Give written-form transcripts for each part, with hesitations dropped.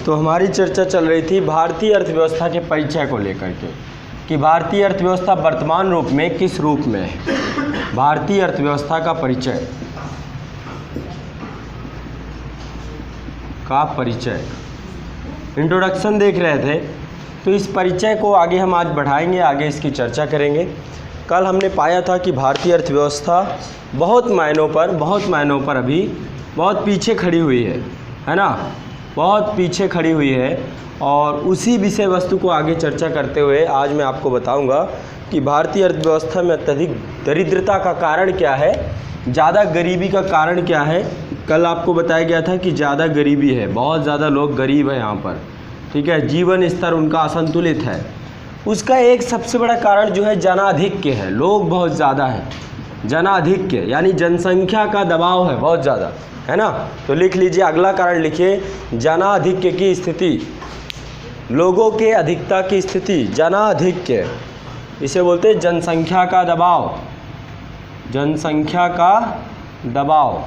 तो हमारी चर्चा चल रही थी भारतीय अर्थव्यवस्था के परिचय को लेकर के कि भारतीय अर्थव्यवस्था वर्तमान रूप में किस रूप में है। भारतीय अर्थव्यवस्था का परिचय इंट्रोडक्शन देख रहे थे, तो इस परिचय को आगे हम आज बढ़ाएंगे, आगे इसकी चर्चा करेंगे। कल हमने पाया था कि भारतीय अर्थव्यवस्था बहुत मायनों पर अभी बहुत पीछे खड़ी हुई है ना, बहुत पीछे खड़ी हुई है। और उसी विषय वस्तु को आगे चर्चा करते हुए आज मैं आपको बताऊंगा कि भारतीय अर्थव्यवस्था में अत्यधिक दरिद्रता का कारण क्या है, ज़्यादा गरीबी का कारण क्या है। कल आपको बताया गया था कि ज़्यादा गरीबी है, बहुत ज़्यादा लोग गरीब हैं यहाँ पर, ठीक है, जीवन स्तर उनका असंतुलित है। उसका एक सबसे बड़ा कारण जो है जनाधिक्य है, लोग बहुत ज़्यादा हैं, जनाधिक्य यानी जनसंख्या का दबाव है बहुत ज़्यादा, है ना। तो लिख लीजिए, अगला कारण लिखिए, जनाधिक्य की स्थिति, लोगों के अधिकता की स्थिति, जनाधिक्य, इसे बोलते हैं जनसंख्या का दबाव, जनसंख्या का दबाव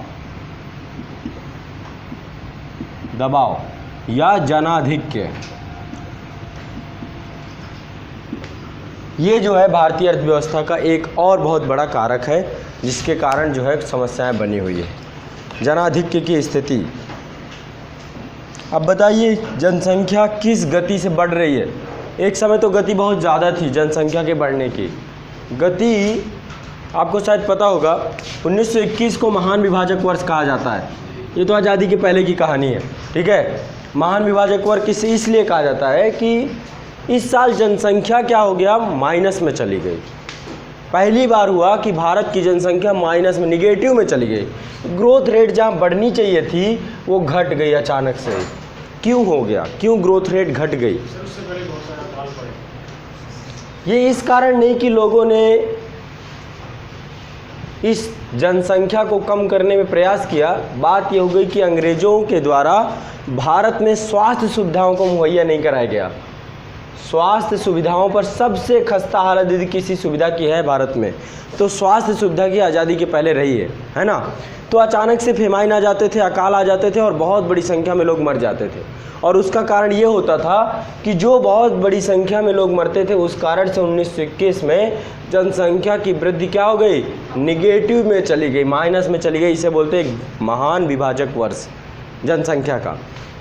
या जनाधिक्य। ये जो है भारतीय अर्थव्यवस्था का एक और बहुत बड़ा कारक है, जिसके कारण जो है समस्याएं बनी हुई है, जनाधिक्य की स्थिति। अब बताइए जनसंख्या किस गति से बढ़ रही है। एक समय तो गति बहुत ज़्यादा थी जनसंख्या के बढ़ने की गति, आपको शायद पता होगा 1921 को महान विभाजक वर्ष कहा जाता है। ये तो आज़ादी के पहले की कहानी है, ठीक है। महान विभाजक वर्ष इसलिए कहा जाता है कि इस साल जनसंख्या क्या हो गया, माइनस में चली गई। पहली बार हुआ कि भारत की जनसंख्या माइनस में, निगेटिव में चली गई। ग्रोथ रेट जहाँ बढ़नी चाहिए थी वो घट गई अचानक से। क्यों हो गया, क्यों ग्रोथ रेट घट गई? ये इस कारण नहीं कि लोगों ने इस जनसंख्या को कम करने में प्रयास किया। बात ये हो गई कि अंग्रेज़ों के द्वारा भारत में स्वास्थ्य सुविधाओं को मुहैया नहीं कराया गया। स्वास्थ्य सुविधाओं पर सबसे खस्ता हालत यदि किसी सुविधा की है भारत में, तो स्वास्थ्य सुविधा की आज़ादी के पहले रही है ना। तो अचानक से फेमाइन आ जाते थे, अकाल आ जाते थे और बहुत बड़ी संख्या में लोग मर जाते थे। और उसका कारण ये होता था कि जो बहुत बड़ी संख्या में लोग मरते थे, उस कारण से 1921 में जनसंख्या की वृद्धि क्या हो गई, निगेटिव में चली गई, माइनस में चली गई। इसे बोलते हैं महान विभाजक वर्ष जनसंख्या का।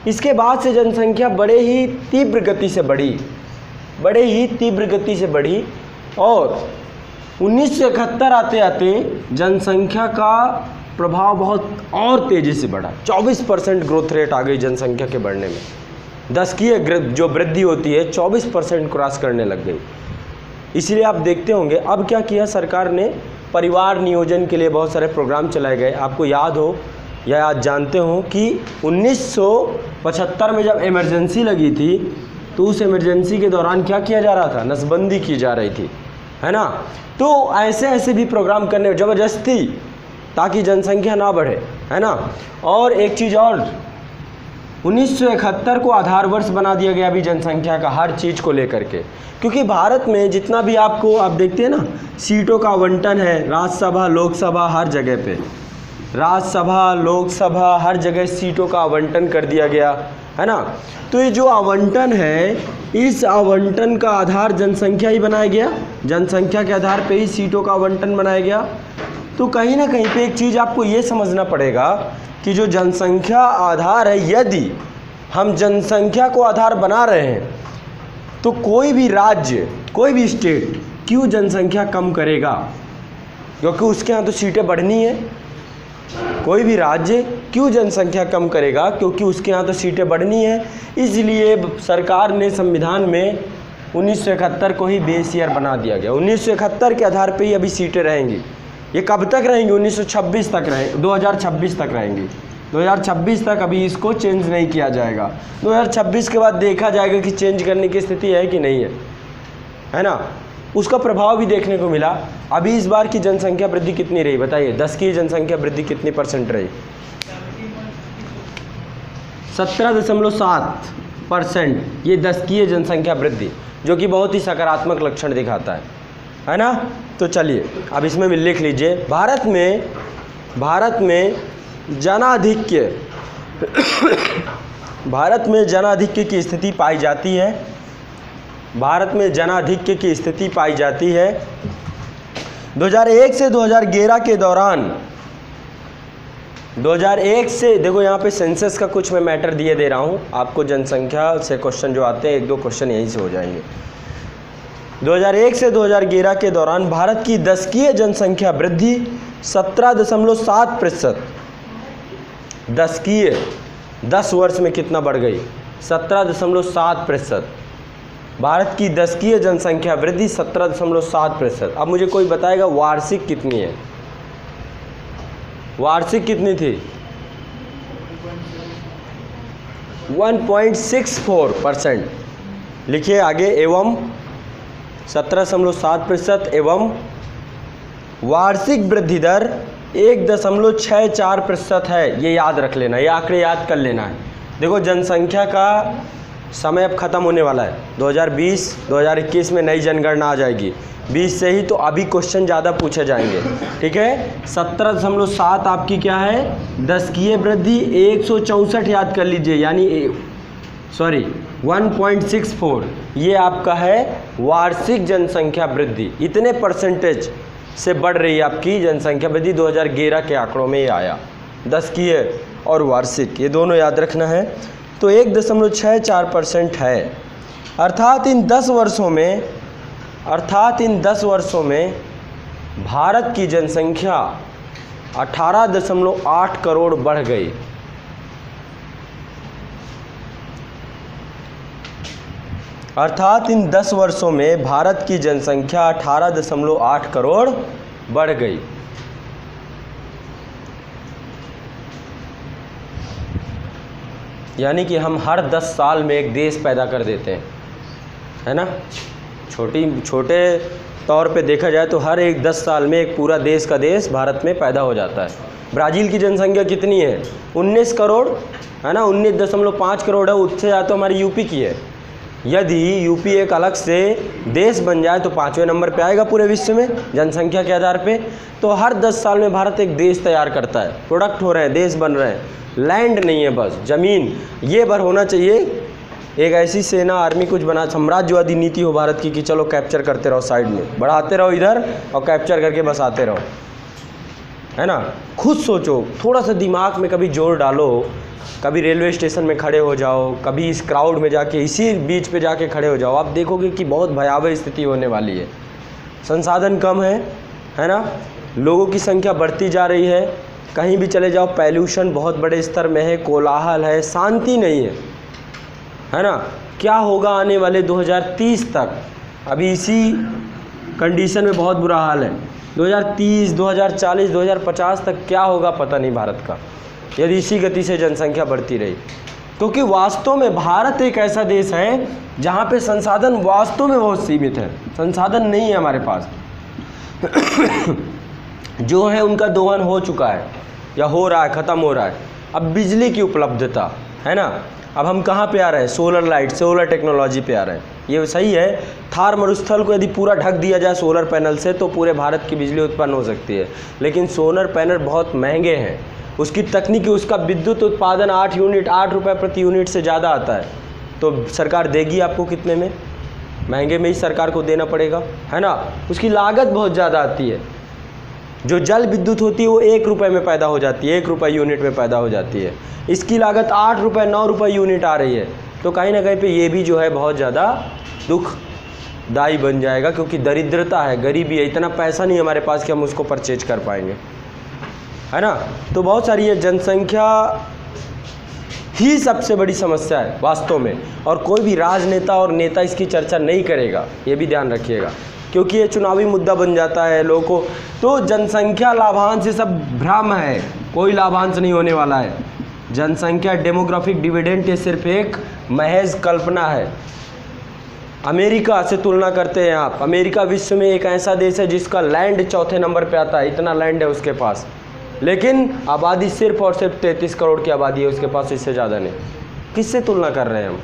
इसके बाद से जनसंख्या बड़े ही तीव्र गति से बढ़ी और 1971 आते आते जनसंख्या का प्रभाव बहुत और तेज़ी से बढ़ा। 24% ग्रोथ रेट आ गई जनसंख्या के बढ़ने में। 10 की जो वृद्धि होती है 24% क्रॉस करने लग गई। इसलिए आप देखते होंगे अब क्या किया सरकार ने, परिवार नियोजन के लिए बहुत सारे प्रोग्राम चलाए गए। आपको याद हो या आज जानते हो कि 1975 में जब इमरजेंसी लगी थी, तो उस इमरजेंसी के दौरान क्या किया जा रहा था, नसबंदी की जा रही थी, है ना। तो ऐसे भी प्रोग्राम करने ज़बरदस्ती, ताकि जनसंख्या ना बढ़े, है ना। और एक चीज़ और, 1971 को आधार वर्ष बना दिया गया अभी जनसंख्या का, हर चीज़ को लेकर के। क्योंकि भारत में जितना भी आप देखते हैं ना, सीटों का आवंटन है, राज्यसभा लोकसभा हर जगह पे, राज्यसभा लोकसभा हर जगह सीटों का आवंटन कर दिया गया, है ना। तो ये जो आवंटन है, इस आवंटन का आधार जनसंख्या ही बनाया गया, जनसंख्या के आधार पे ही सीटों का आवंटन बनाया गया। तो कहीं ना कहीं पे एक चीज़ आपको ये समझना पड़ेगा कि जो जनसंख्या आधार है, यदि हम जनसंख्या को आधार बना रहे हैं, तो कोई भी राज्य, कोई भी स्टेट क्यों जनसंख्या कम करेगा, क्योंकि उसके यहाँ तो सीटें बढ़नी है। कोई भी राज्य क्यों जनसंख्या कम करेगा, क्योंकि उसके यहाँ तो सीटें बढ़नी है। इसलिए सरकार ने संविधान में 1971 को ही बेस ईयर बना दिया गया। 1971 के आधार पे ही अभी सीटें रहेंगी। ये कब तक रहेंगी, 1926 तक रहेंगी, 2026 तक रहेंगी, 2026 तक अभी इसको चेंज नहीं किया जाएगा। 2026 के बाद देखा जाएगा कि चेंज करने की स्थिति है कि नहीं है ना। उसका प्रभाव भी देखने को मिला। अभी इस बार की जनसंख्या वृद्धि कितनी रही बताइए, 10 की जनसंख्या वृद्धि कितनी % रही, 17.7%। ये 10 की जनसंख्या वृद्धि, जो कि बहुत ही सकारात्मक लक्षण दिखाता है ना। तो चलिए अब इसमें भी लिख लीजिए, भारत में जनाधिक्य भारत में जनाधिक्य की स्थिति पाई जाती है। भारत में जनाधिक्य की स्थिति पाई जाती है। 2001 से 2011 के दौरान, 2001 से, देखो यहाँ पे सेंसस का कुछ मैं मैटर दिए दे रहा हूँ आपको, जनसंख्या से क्वेश्चन जो आते हैं, एक दो क्वेश्चन यहीं से हो जाएंगे। 2001 से 2011 के दौरान भारत की दशकीय जनसंख्या वृद्धि 17.7%। दशकीय, 10 वर्ष में कितना बढ़ गई? 17.7%। भारत की दशकीय जनसंख्या वृद्धि 17.7%। अब मुझे कोई बताएगा वार्षिक कितनी है? वार्षिक कितनी थी? 1.64%। लिखिए आगे, एवं 17.7% एवं वार्षिक वृद्धि दर 1.64% है। ये याद रख लेना, ये आंकड़े याद कर लेना है। देखो जनसंख्या का समय अब ख़त्म होने वाला है। 2020-2021 में नई जनगणना आ जाएगी, 20 से ही, तो अभी क्वेश्चन ज़्यादा पूछे जाएंगे। ठीक है, 17.7 आपकी क्या है? दशकीय वृद्धि। 164 याद कर लीजिए, यानी 1.64, ये आपका है वार्षिक जनसंख्या वृद्धि। इतने परसेंटेज से बढ़ रही है आपकी जनसंख्या वृद्धि। 2011 के आंकड़ों में ये आया, दशकीय और वार्षिक, ये दोनों याद रखना है। तो 1.64% है। अर्थात इन 10 वर्षों में भारत की जनसंख्या 18.8 करोड़ बढ़ गई। अर्थात इन 10 वर्षों में भारत की जनसंख्या 18.8 करोड़ बढ़ गई। यानी कि हम हर 10 साल में एक देश पैदा कर देते हैं, है ना। छोटे तौर पे देखा जाए तो हर एक 10 साल में एक पूरा देश का देश भारत में पैदा हो जाता है। ब्राज़ील की जनसंख्या कितनी है? 19 करोड़, है ना, 19.5 करोड़ है। उससे ज़्यादा तो हमारी यूपी की है। यदि यूपी एक अलग से देश बन जाए तो 5वें नंबर पे आएगा पूरे विश्व में जनसंख्या के आधार पे। तो हर 10 साल में भारत एक देश तैयार करता है, प्रोडक्ट हो रहे हैं, देश बन रहे हैं। लैंड नहीं है, बस ज़मीन ये भर होना चाहिए। एक ऐसी सेना, आर्मी कुछ बना, साम्राज्यवादी नीति हो भारत की कि चलो कैप्चर करते रहो, साइड में बढ़ाते रहो इधर और कैप्चर करके बस आते रहो, है ना। खुद सोचो, थोड़ा सा दिमाग में कभी जोर डालो, कभी रेलवे स्टेशन में खड़े हो जाओ, कभी इस क्राउड में जाके, इसी बीच पे जाके खड़े हो जाओ, आप देखोगे कि बहुत भयावह स्थिति होने वाली है। संसाधन कम है ना, लोगों की संख्या बढ़ती जा रही है। कहीं भी चले जाओ पॉल्यूशन बहुत बड़े स्तर में है, कोलाहल है, शांति नहीं है ना। क्या होगा आने वाले 2030 तक? अभी इसी कंडीशन में बहुत बुरा हाल है। 2030, 2040, 2050 तक क्या होगा पता नहीं भारत का, यदि इसी गति से जनसंख्या बढ़ती रही। क्योंकि वास्तव में भारत एक ऐसा देश है जहाँ पे संसाधन वास्तव में बहुत सीमित है। संसाधन नहीं है हमारे पास जो है उनका दोहन हो चुका है या हो रहा है, ख़त्म हो रहा है। अब बिजली की उपलब्धता, है ना, अब हम कहाँ पे आ रहे हैं? सोलर लाइट, सोलर टेक्नोलॉजी पे आ रहे हैं। ये सही है, थार मरुस्थल को यदि पूरा ढक दिया जाए सोलर पैनल से तो पूरे भारत की बिजली उत्पन्न हो सकती है। लेकिन सोलर पैनल बहुत महंगे हैं, उसकी तकनीकी, उसका विद्युत उत्पादन 8 रुपए प्रति यूनिट से ज़्यादा आता है। तो सरकार देगी आपको कितने में? महंगे में ही सरकार को देना पड़ेगा, है ना। उसकी लागत बहुत ज़्यादा आती है। जो जल विद्युत होती है वो 1 रुपये में पैदा हो जाती है, 1 रुपये यूनिट में पैदा हो जाती है। इसकी लागत 8 रुपये 9 रुपये यूनिट आ रही है। तो कहीं ना कहीं पे ये भी जो है बहुत ज़्यादा दुखदायी बन जाएगा, क्योंकि दरिद्रता है, गरीबी है, इतना पैसा नहीं हमारे पास कि हम उसको परचेज कर पाएंगे, है ना। तो बहुत सारी ये जनसंख्या ही सबसे बड़ी समस्या है वास्तव में, और कोई भी राजनेता और नेता इसकी चर्चा नहीं करेगा, ये भी ध्यान रखिएगा, क्योंकि ये चुनावी मुद्दा बन जाता है लोगों को। तो जनसंख्या लाभांश ये सब भ्रम है, कोई लाभांश नहीं होने वाला है। जनसंख्या डेमोग्राफिक डिविडेंड ये सिर्फ एक महज कल्पना है। अमेरिका से तुलना करते हैं आप, अमेरिका विश्व में एक ऐसा देश है जिसका लैंड 4थे नंबर पे आता है, इतना लैंड है उसके पास, लेकिन आबादी सिर्फ और सिर्फ 33 करोड़ की आबादी है उसके पास, इससे ज़्यादा नहीं। किससे तुलना कर रहे हैं हम?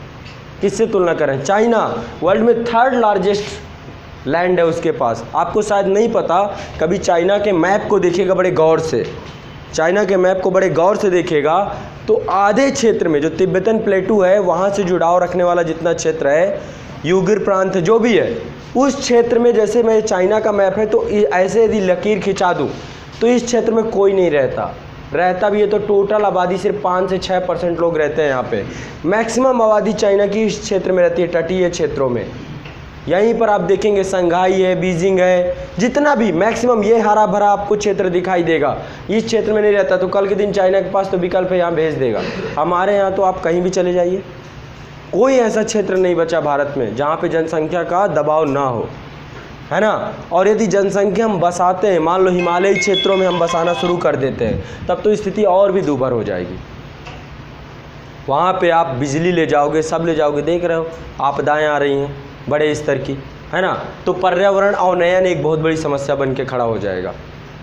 किससे तुलना कर रहे हैं? चाइना वर्ल्ड में 3rd लार्जेस्ट लैंड है उसके पास। आपको शायद नहीं पता, कभी चाइना के मैप को देखिएगा बड़े गौर से, चाइना के मैप को बड़े गौर से देखिएगा तो आधे क्षेत्र में जो तिब्बतन प्लेटू है वहाँ से जुड़ाव रखने वाला जितना क्षेत्र है, यूगर प्रांत जो भी है, उस क्षेत्र में जैसे मैं चाइना का मैप है तो ऐसे यदि लकीर खिंचा दूँ तो इस क्षेत्र में कोई नहीं रहता भी है तो टोटल आबादी सिर्फ 5 से 6% लोग रहते हैं यहाँ पे। मैक्सिमम आबादी चाइना की इस क्षेत्र में रहती है, तटीय क्षेत्रों में। यहीं पर आप देखेंगे संघाई है, बीजिंग है, जितना भी मैक्सिमम ये हरा भरा आपको क्षेत्र दिखाई देगा, इस क्षेत्र में नहीं रहता। तो कल के दिन चाइना के पास तो विकल्प है, यहाँ भेज देगा। हमारे यहाँ तो आप कहीं भी चले जाइए, कोई ऐसा क्षेत्र नहीं बचा भारत में जहाँ पे जनसंख्या का दबाव ना हो, है ना। और यदि जनसंख्या हम बसाते हैं, मान लो हिमालयी क्षेत्रों में हम बसाना शुरू कर देते हैं, तब तो स्थिति और भी दूभर हो जाएगी। वहाँ पे आप बिजली ले जाओगे, सब ले जाओगे, देख रहे हो आपदाएं आ रही हैं बड़े स्तर की, है ना। तो पर्यावरण अवनयन एक बहुत बड़ी समस्या बन के खड़ा हो जाएगा,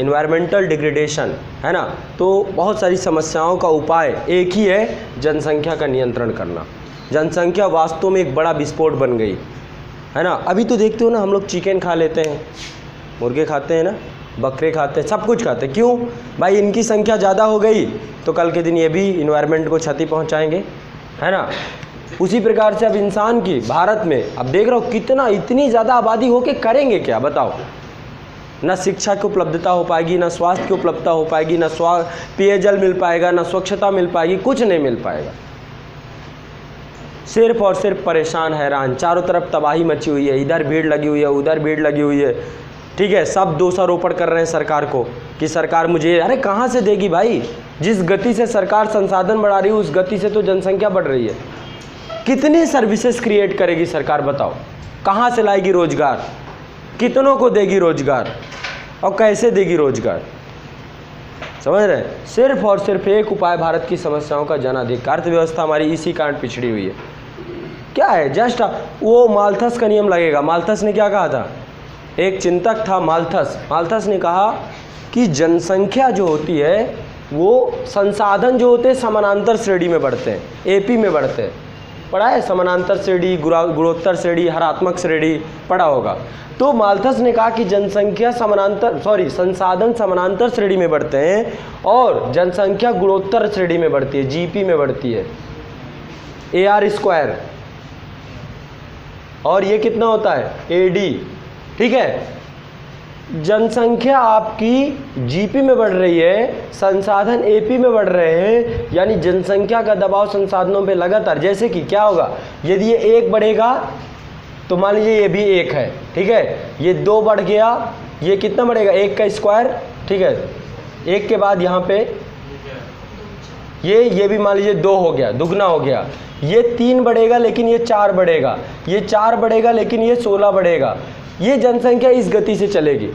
इन्वायरमेंटल डिग्रेडेशन, है ना। तो बहुत सारी समस्याओं का उपाय एक ही है, जनसंख्या का नियंत्रण करना। जनसंख्या वास्तव में एक बड़ा विस्फोट बन गई, है ना। अभी तो देखते हो ना, हम लोग चिकन खा लेते हैं, मुर्गे खाते हैं ना, बकरे खाते हैं, सब कुछ खाते हैं। क्यों भाई? इनकी संख्या ज़्यादा हो गई तो कल के दिन ये भी इन्वायरमेंट को क्षति पहुंचाएंगे, है ना। उसी प्रकार से अब इंसान की भारत में अब देख रहे हो कितना, इतनी ज़्यादा आबादी हो के करेंगे क्या बताओ? ना शिक्षा की उपलब्धता हो पाएगी, ना स्वास्थ्य की उपलब्धता हो पाएगी, ना पेयजल मिल पाएगा, ना स्वच्छता मिल पाएगी, कुछ नहीं मिल पाएगा। सिर्फ और सिर्फ परेशान, हैरान, चारों तरफ तबाही मची हुई है, इधर भीड़ लगी हुई है, उधर भीड़ लगी हुई है, ठीक है। सब दोषारोपण कर रहे हैं सरकार को कि सरकार मुझे, अरे कहाँ से देगी भाई? जिस गति से सरकार संसाधन बढ़ा रही है उस गति से तो जनसंख्या बढ़ रही है। कितनी सर्विसेज क्रिएट करेगी सरकार बताओ? कहाँ से लाएगी रोजगार? कितनों को देगी रोजगार और कैसे देगी रोजगार? समझ रहे हैं? सिर्फ और सिर्फ एक उपाय भारत की समस्याओं का जनाधिकार। अर्थव्यवस्था हमारी इसी कारण पिछड़ी हुई है। क्या है? जस्ट वो माल्थस का नियम लगेगा। माल्थस ने क्या कहा था? एक चिंतक था माल्थस ने कहा कि जनसंख्या जो होती है वो संसाधन जो होते हैं समानांतर श्रेणी में बढ़ते हैं, एपी में बढ़ते हैं। पढ़ा है? समानांतर श्रेणी, गुणोत्तर श्रेणी, हरात्मक श्रेणी पढ़ा होगा। तो माल्थस ने कहा कि संसाधन समानांतर श्रेणी में बढ़ते हैं और जनसंख्या गुणोत्तर श्रेणी में बढ़ती है, जीपी में बढ़ती है, AR²। और ये कितना होता है? AD, ठीक है। जनसंख्या आपकी जीपी में बढ़ रही है, संसाधन एपी में बढ़ रहे हैं, यानी जनसंख्या का दबाव संसाधनों पे लगातार। जैसे कि क्या होगा, यदि ये 1 बढ़ेगा तो मान लीजिए ये भी 1 है, ठीक है। ये 2 बढ़ गया, ये कितना बढ़ेगा? 1 का स्क्वायर, ठीक है। 1 के बाद यहाँ पे ये भी मान लीजिए 2 हो गया, दुगना हो गया। ये 3 बढ़ेगा लेकिन ये 4 बढ़ेगा, ये 4 बढ़ेगा लेकिन ये 16 बढ़ेगा। ये जनसंख्या इस गति से चलेगी,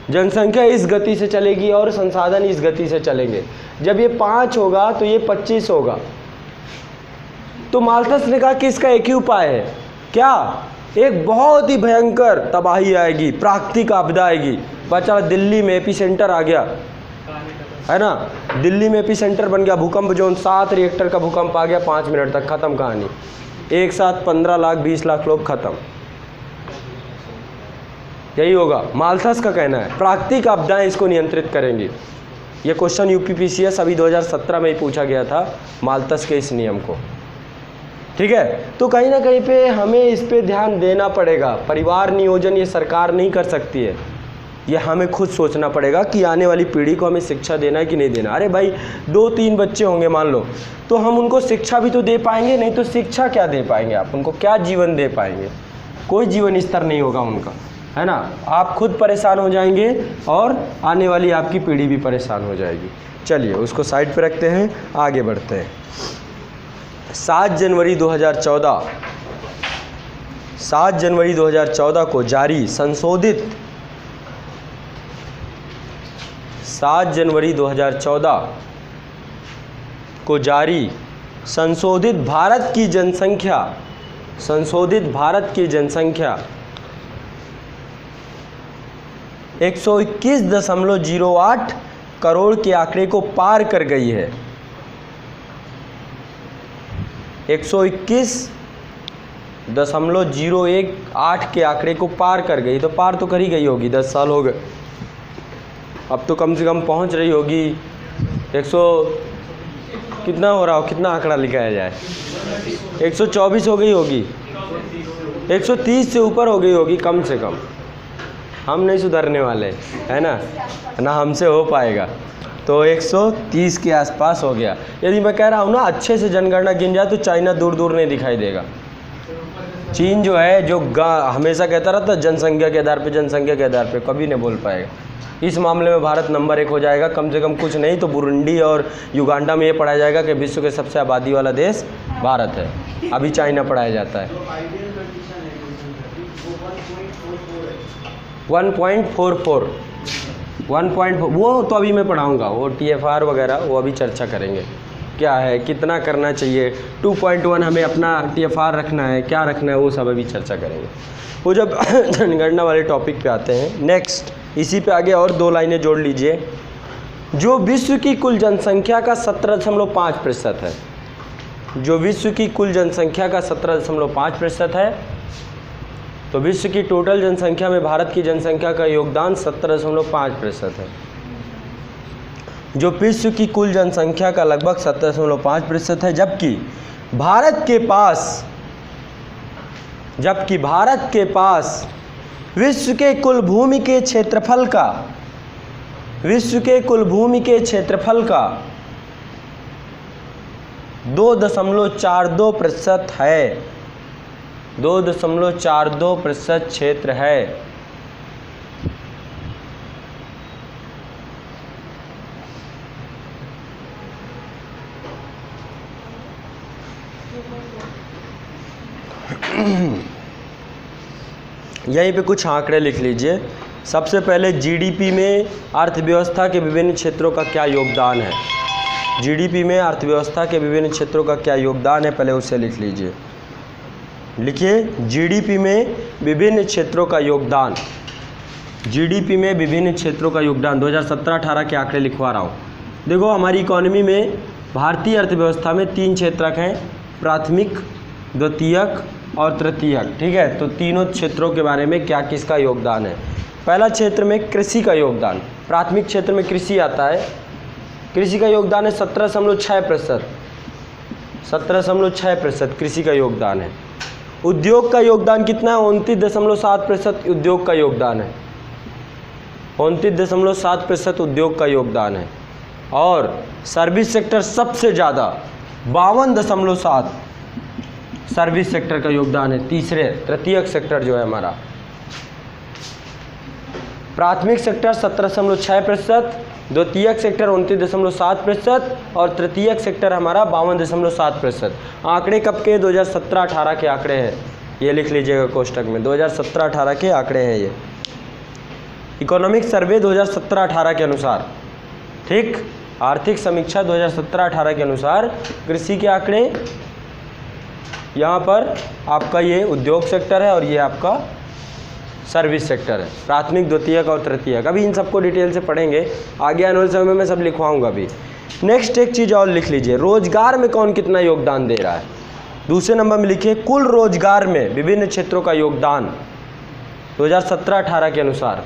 जनसंख्या इस गति से चलेगी और संसाधन इस गति से चलेंगे। जब ये 5 होगा तो ये 25 होगा। तो माल्थस ने कहा कि इसका एक ही उपाय है। क्या? एक बहुत ही भयंकर तबाही आएगी, प्राकृतिक आपदा आएगी। बचा दिल्ली में एपी सेंटर आ गया, है ना। दिल्ली में एपी सेंटर बन गया, भूकंप जोन, 7 रिएक्टर का भूकंप आ गया, 5 मिनट तक खत्म कहानी। एक साथ 15 लाख 20 लाख लोग खत्म। यही होगा, माल्थस का कहना है। प्राकृतिक आपदाएं इसको नियंत्रित करेंगी। ये क्वेश्चन यूपीपीसीएस अभी 2017 में ही पूछा गया था माल्थस के इस नियम को, ठीक है। तो कहीं ना कहीं पे हमें इस पे ध्यान देना पड़ेगा। परिवार नियोजन ये सरकार नहीं कर सकती है, ये हमें खुद सोचना पड़ेगा कि आने वाली पीढ़ी को हमें शिक्षा देना है कि नहीं देना। अरे भाई 2-3 बच्चे होंगे मान लो, तो हम उनको शिक्षा भी तो दे पाएंगे, नहीं तो शिक्षा क्या दे पाएंगे आप उनको? क्या जीवन दे पाएंगे? कोई जीवन स्तर नहीं होगा उनका, है ना। आप खुद परेशान हो जाएंगे और आने वाली आपकी पीढ़ी भी परेशान हो जाएगी। चलिए उसको साइड पे रखते हैं, आगे बढ़ते हैं। 7 जनवरी 2014 को जारी संशोधित 7 जनवरी 2014 को जारी संशोधित भारत की जनसंख्या 121.08 करोड़ के आंकड़े को पार कर गई है। 121.018 के आंकड़े को पार कर गई। तो पार तो कर ही गई होगी, 10 साल हो गए, अब तो कम से कम पहुंच रही होगी कितना हो रहा हो, कितना आंकड़ा लिखाया जाए? 124 हो गई होगी, 130 से ऊपर हो गई होगी कम से कम। हम नहीं सुधरने वाले, है ना हमसे हो पाएगा। तो 130 के आसपास हो गया। यदि मैं कह रहा हूँ ना अच्छे से जनगणना गिन जाए तो चाइना दूर दूर नहीं दिखाई देगा। चीन जो है, जो हमेशा कहता रहता जनसंख्या के आधार पे, जनसंख्या के आधार पे, कभी नहीं बोल पाएगा। इस मामले में भारत नंबर 1 हो जाएगा, कम से कम कुछ नहीं तो बुरुंडी और युगांडा में ये पढ़ाया जाएगा कि विश्व के सबसे आबादी वाला देश भारत है। अभी चाइना पढ़ाया जाता है। 1.44 वो तो अभी मैं पढ़ाऊँगा, वो TFR वगैरह वो अभी चर्चा करेंगे क्या है, कितना करना चाहिए। 2.1 हमें अपना TFR रखना है, क्या रखना है, वो सब अभी चर्चा करेंगे। वो जब जनगणना वाले टॉपिक पे आते हैं। नेक्स्ट, इसी पे आगे और 2 लाइनें जोड़ लीजिए। जो विश्व की कुल जनसंख्या का 17.5% है, जो विश्व की कुल जनसंख्या का 17.5% है, तो विश्व की टोटल जनसंख्या में भारत की जनसंख्या का योगदान 17.5% है। जो विश्व की कुल जनसंख्या का लगभग 17.5% है, जबकि भारत के पास विश्व के कुल भूमि के क्षेत्रफल का 2.42% है, 2.42% क्षेत्र है। यहीं पे कुछ आंकड़े लिख लीजिए। सबसे पहले जीडीपी में अर्थव्यवस्था के विभिन्न क्षेत्रों का क्या योगदान है। जीडीपी में अर्थव्यवस्था के विभिन्न क्षेत्रों का क्या योगदान है, पहले उसे लिख लीजिए। लिखिए, जीडीपी में विभिन्न क्षेत्रों का योगदान। जीडीपी में विभिन्न क्षेत्रों का योगदान 2017-18 के आंकड़े लिखवा रहा हूँ। देखो, हमारी इकोनॉमी में, भारतीय अर्थव्यवस्था में 3 क्षेत्रक हैं, प्राथमिक, द्वितीयक और तृतीयक। ठीक है, तो तीनों क्षेत्रों के बारे में क्या किसका योगदान है। पहला क्षेत्र में कृषि का योगदान। प्राथमिक क्षेत्र में कृषि आता है, कृषि का योगदान है 17.6%, 17.6% कृषि का योगदान है। उद्योग का योगदान कितना है? 29.7% उद्योग का योगदान है, 29.7% उद्योग का योगदान है। और सर्विस सेक्टर सबसे ज़्यादा 52.7 सर्विस सेक्टर का योगदान है। तृतीयक सेक्टर जो है हमारा, प्राथमिक सेक्टर 17.6%, द्वितीयक सेक्टर 29.7% और तृतीयक सेक्टर हमारा 52.7%। आंकड़े कब के? 2017-18 के आंकड़े हैं, ये लिख लीजिएगा कोष्टक में। 2017-18 के आंकड़े हैं ये, इकोनॉमिक सर्वे 2017-18 के अनुसार। ठीक, आर्थिक समीक्षा 2017-18 के अनुसार कृषि के आंकड़े। यहाँ पर आपका ये उद्योग सेक्टर है और ये आपका सर्विस सेक्टर है, प्राथमिक, द्वितीयक और तृतीयक। अभी इन सबको डिटेल से पढ़ेंगे, आगे आने वाले समय में मैं सब लिखवाऊंगा अभी। नेक्स्ट एक चीज़ और लिख लीजिए, रोजगार में कौन कितना योगदान दे रहा है। दूसरे नंबर में लिखिए, कुल रोजगार में विभिन्न क्षेत्रों का योगदान 2017-18 के अनुसार।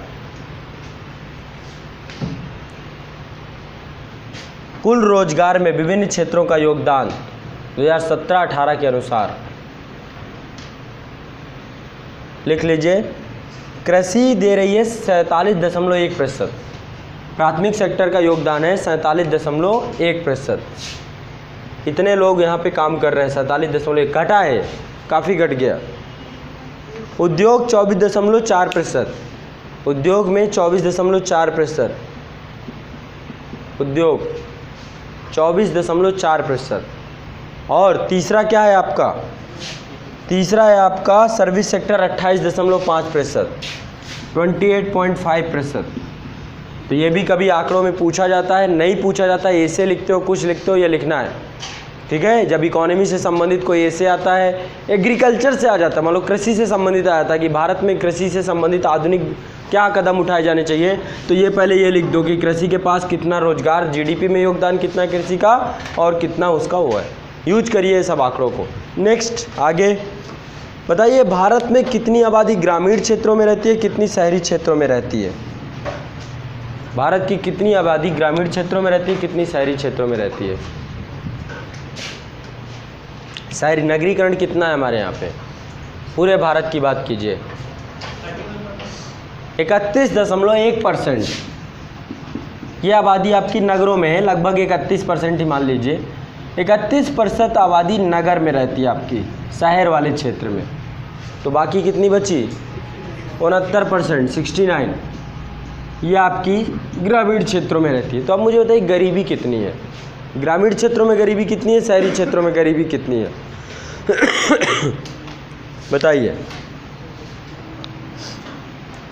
कुल रोजगार में विभिन्न क्षेत्रों का योगदान 2017-18 के अनुसार लिख लीजिए। कृषि दे रही है 47.1%, प्राथमिक सेक्टर का योगदान है 47.1%। इतने लोग यहाँ पे काम कर रहे हैं, 47.1 घटा है, काफ़ी घट गया। उद्योग 24.4%, उद्योग में 24.4%, उद्योग 24.4%। और तीसरा क्या है आपका? तीसरा है आपका सर्विस सेक्टर 28.5%, 28.5%। तो ये भी कभी आंकड़ों में पूछा जाता है, नहीं पूछा जाता है, ऐसे लिखते हो, कुछ लिखते हो, ये लिखना है। ठीक है, जब इकोनॉमी से संबंधित कोई ऐसे आता है, एग्रीकल्चर से आ जाता है, मान लो कृषि से संबंधित आ जाता है कि भारत में कृषि से संबंधित आधुनिक क्या कदम उठाए जाने चाहिए, तो ये पहले ये लिख दो कि कृषि के पास कितना रोजगार, जीडीपी में योगदान कितना है कृषि का और कितना उसका वो है। यूज करिए सब आंकड़ों को। नेक्स्ट आगे बताइए, भारत में कितनी आबादी ग्रामीण क्षेत्रों में रहती है, कितनी शहरी क्षेत्रों में रहती है। भारत की कितनी आबादी ग्रामीण क्षेत्रों में रहती है, कितनी शहरी क्षेत्रों में रहती है। शहरी नगरीकरण कितना है हमारे यहाँ पे, पूरे भारत की बात कीजिए 31.1%। ये आबादी आपकी नगरों में है, लगभग 31% ही मान लीजिए। 31% आबादी नगर में रहती है आपकी, शहर वाले क्षेत्र में। तो बाकी कितनी बची, 69%, 69 ये आपकी ग्रामीण क्षेत्रों में रहती है। तो अब मुझे बताइए गरीबी कितनी है, ग्रामीण क्षेत्रों में गरीबी कितनी है, शहरी क्षेत्रों में गरीबी कितनी है बताइए।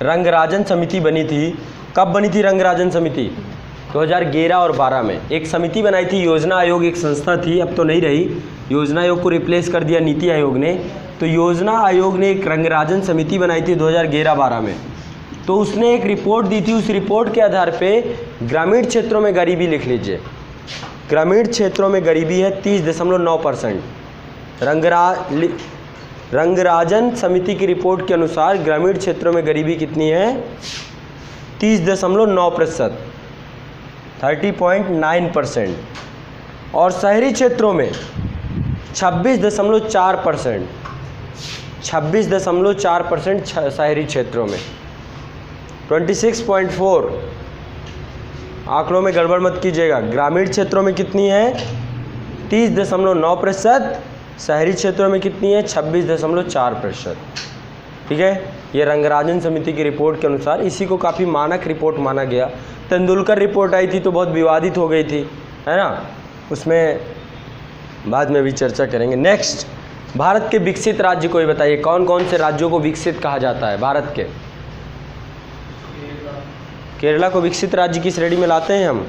रंगराजन समिति बनी थी, कब बनी थी रंगराजन समिति, 2011 और 12 में एक समिति बनाई थी। योजना आयोग एक संस्था थी, अब तो नहीं रही, योजना आयोग को रिप्लेस कर दिया नीति आयोग ने। तो योजना आयोग ने एक रंगराजन समिति बनाई थी 2011-12 में। तो उसने एक रिपोर्ट दी थी, उस रिपोर्ट के आधार पे ग्रामीण क्षेत्रों में गरीबी लिख लीजिए, ग्रामीण क्षेत्रों में गरीबी है 30.9%। रंगराजन समिति की रिपोर्ट के अनुसार ग्रामीण क्षेत्रों में गरीबी कितनी है, 30.9%, 30.9%। और शहरी क्षेत्रों में 26.4%, 26.4% शहरी क्षेत्रों में। 26.4, आंकड़ों में गड़बड़ मत कीजिएगा। ग्रामीण क्षेत्रों में कितनी है 30.9%, शहरी क्षेत्रों में कितनी है 26.4%। ठीक है, ये रंगराजन समिति की रिपोर्ट के अनुसार, इसी को काफ़ी मानक रिपोर्ट माना गया। तेंदुलकर रिपोर्ट आई थी तो बहुत विवादित हो गई थी, है ना, उसमें बाद में भी चर्चा करेंगे। नेक्स्ट, भारत के विकसित राज्य कोई बताइए, कौन कौन से राज्यों को विकसित कहा जाता है भारत के। केरला को विकसित राज्य की श्रेणी में लाते हैं हम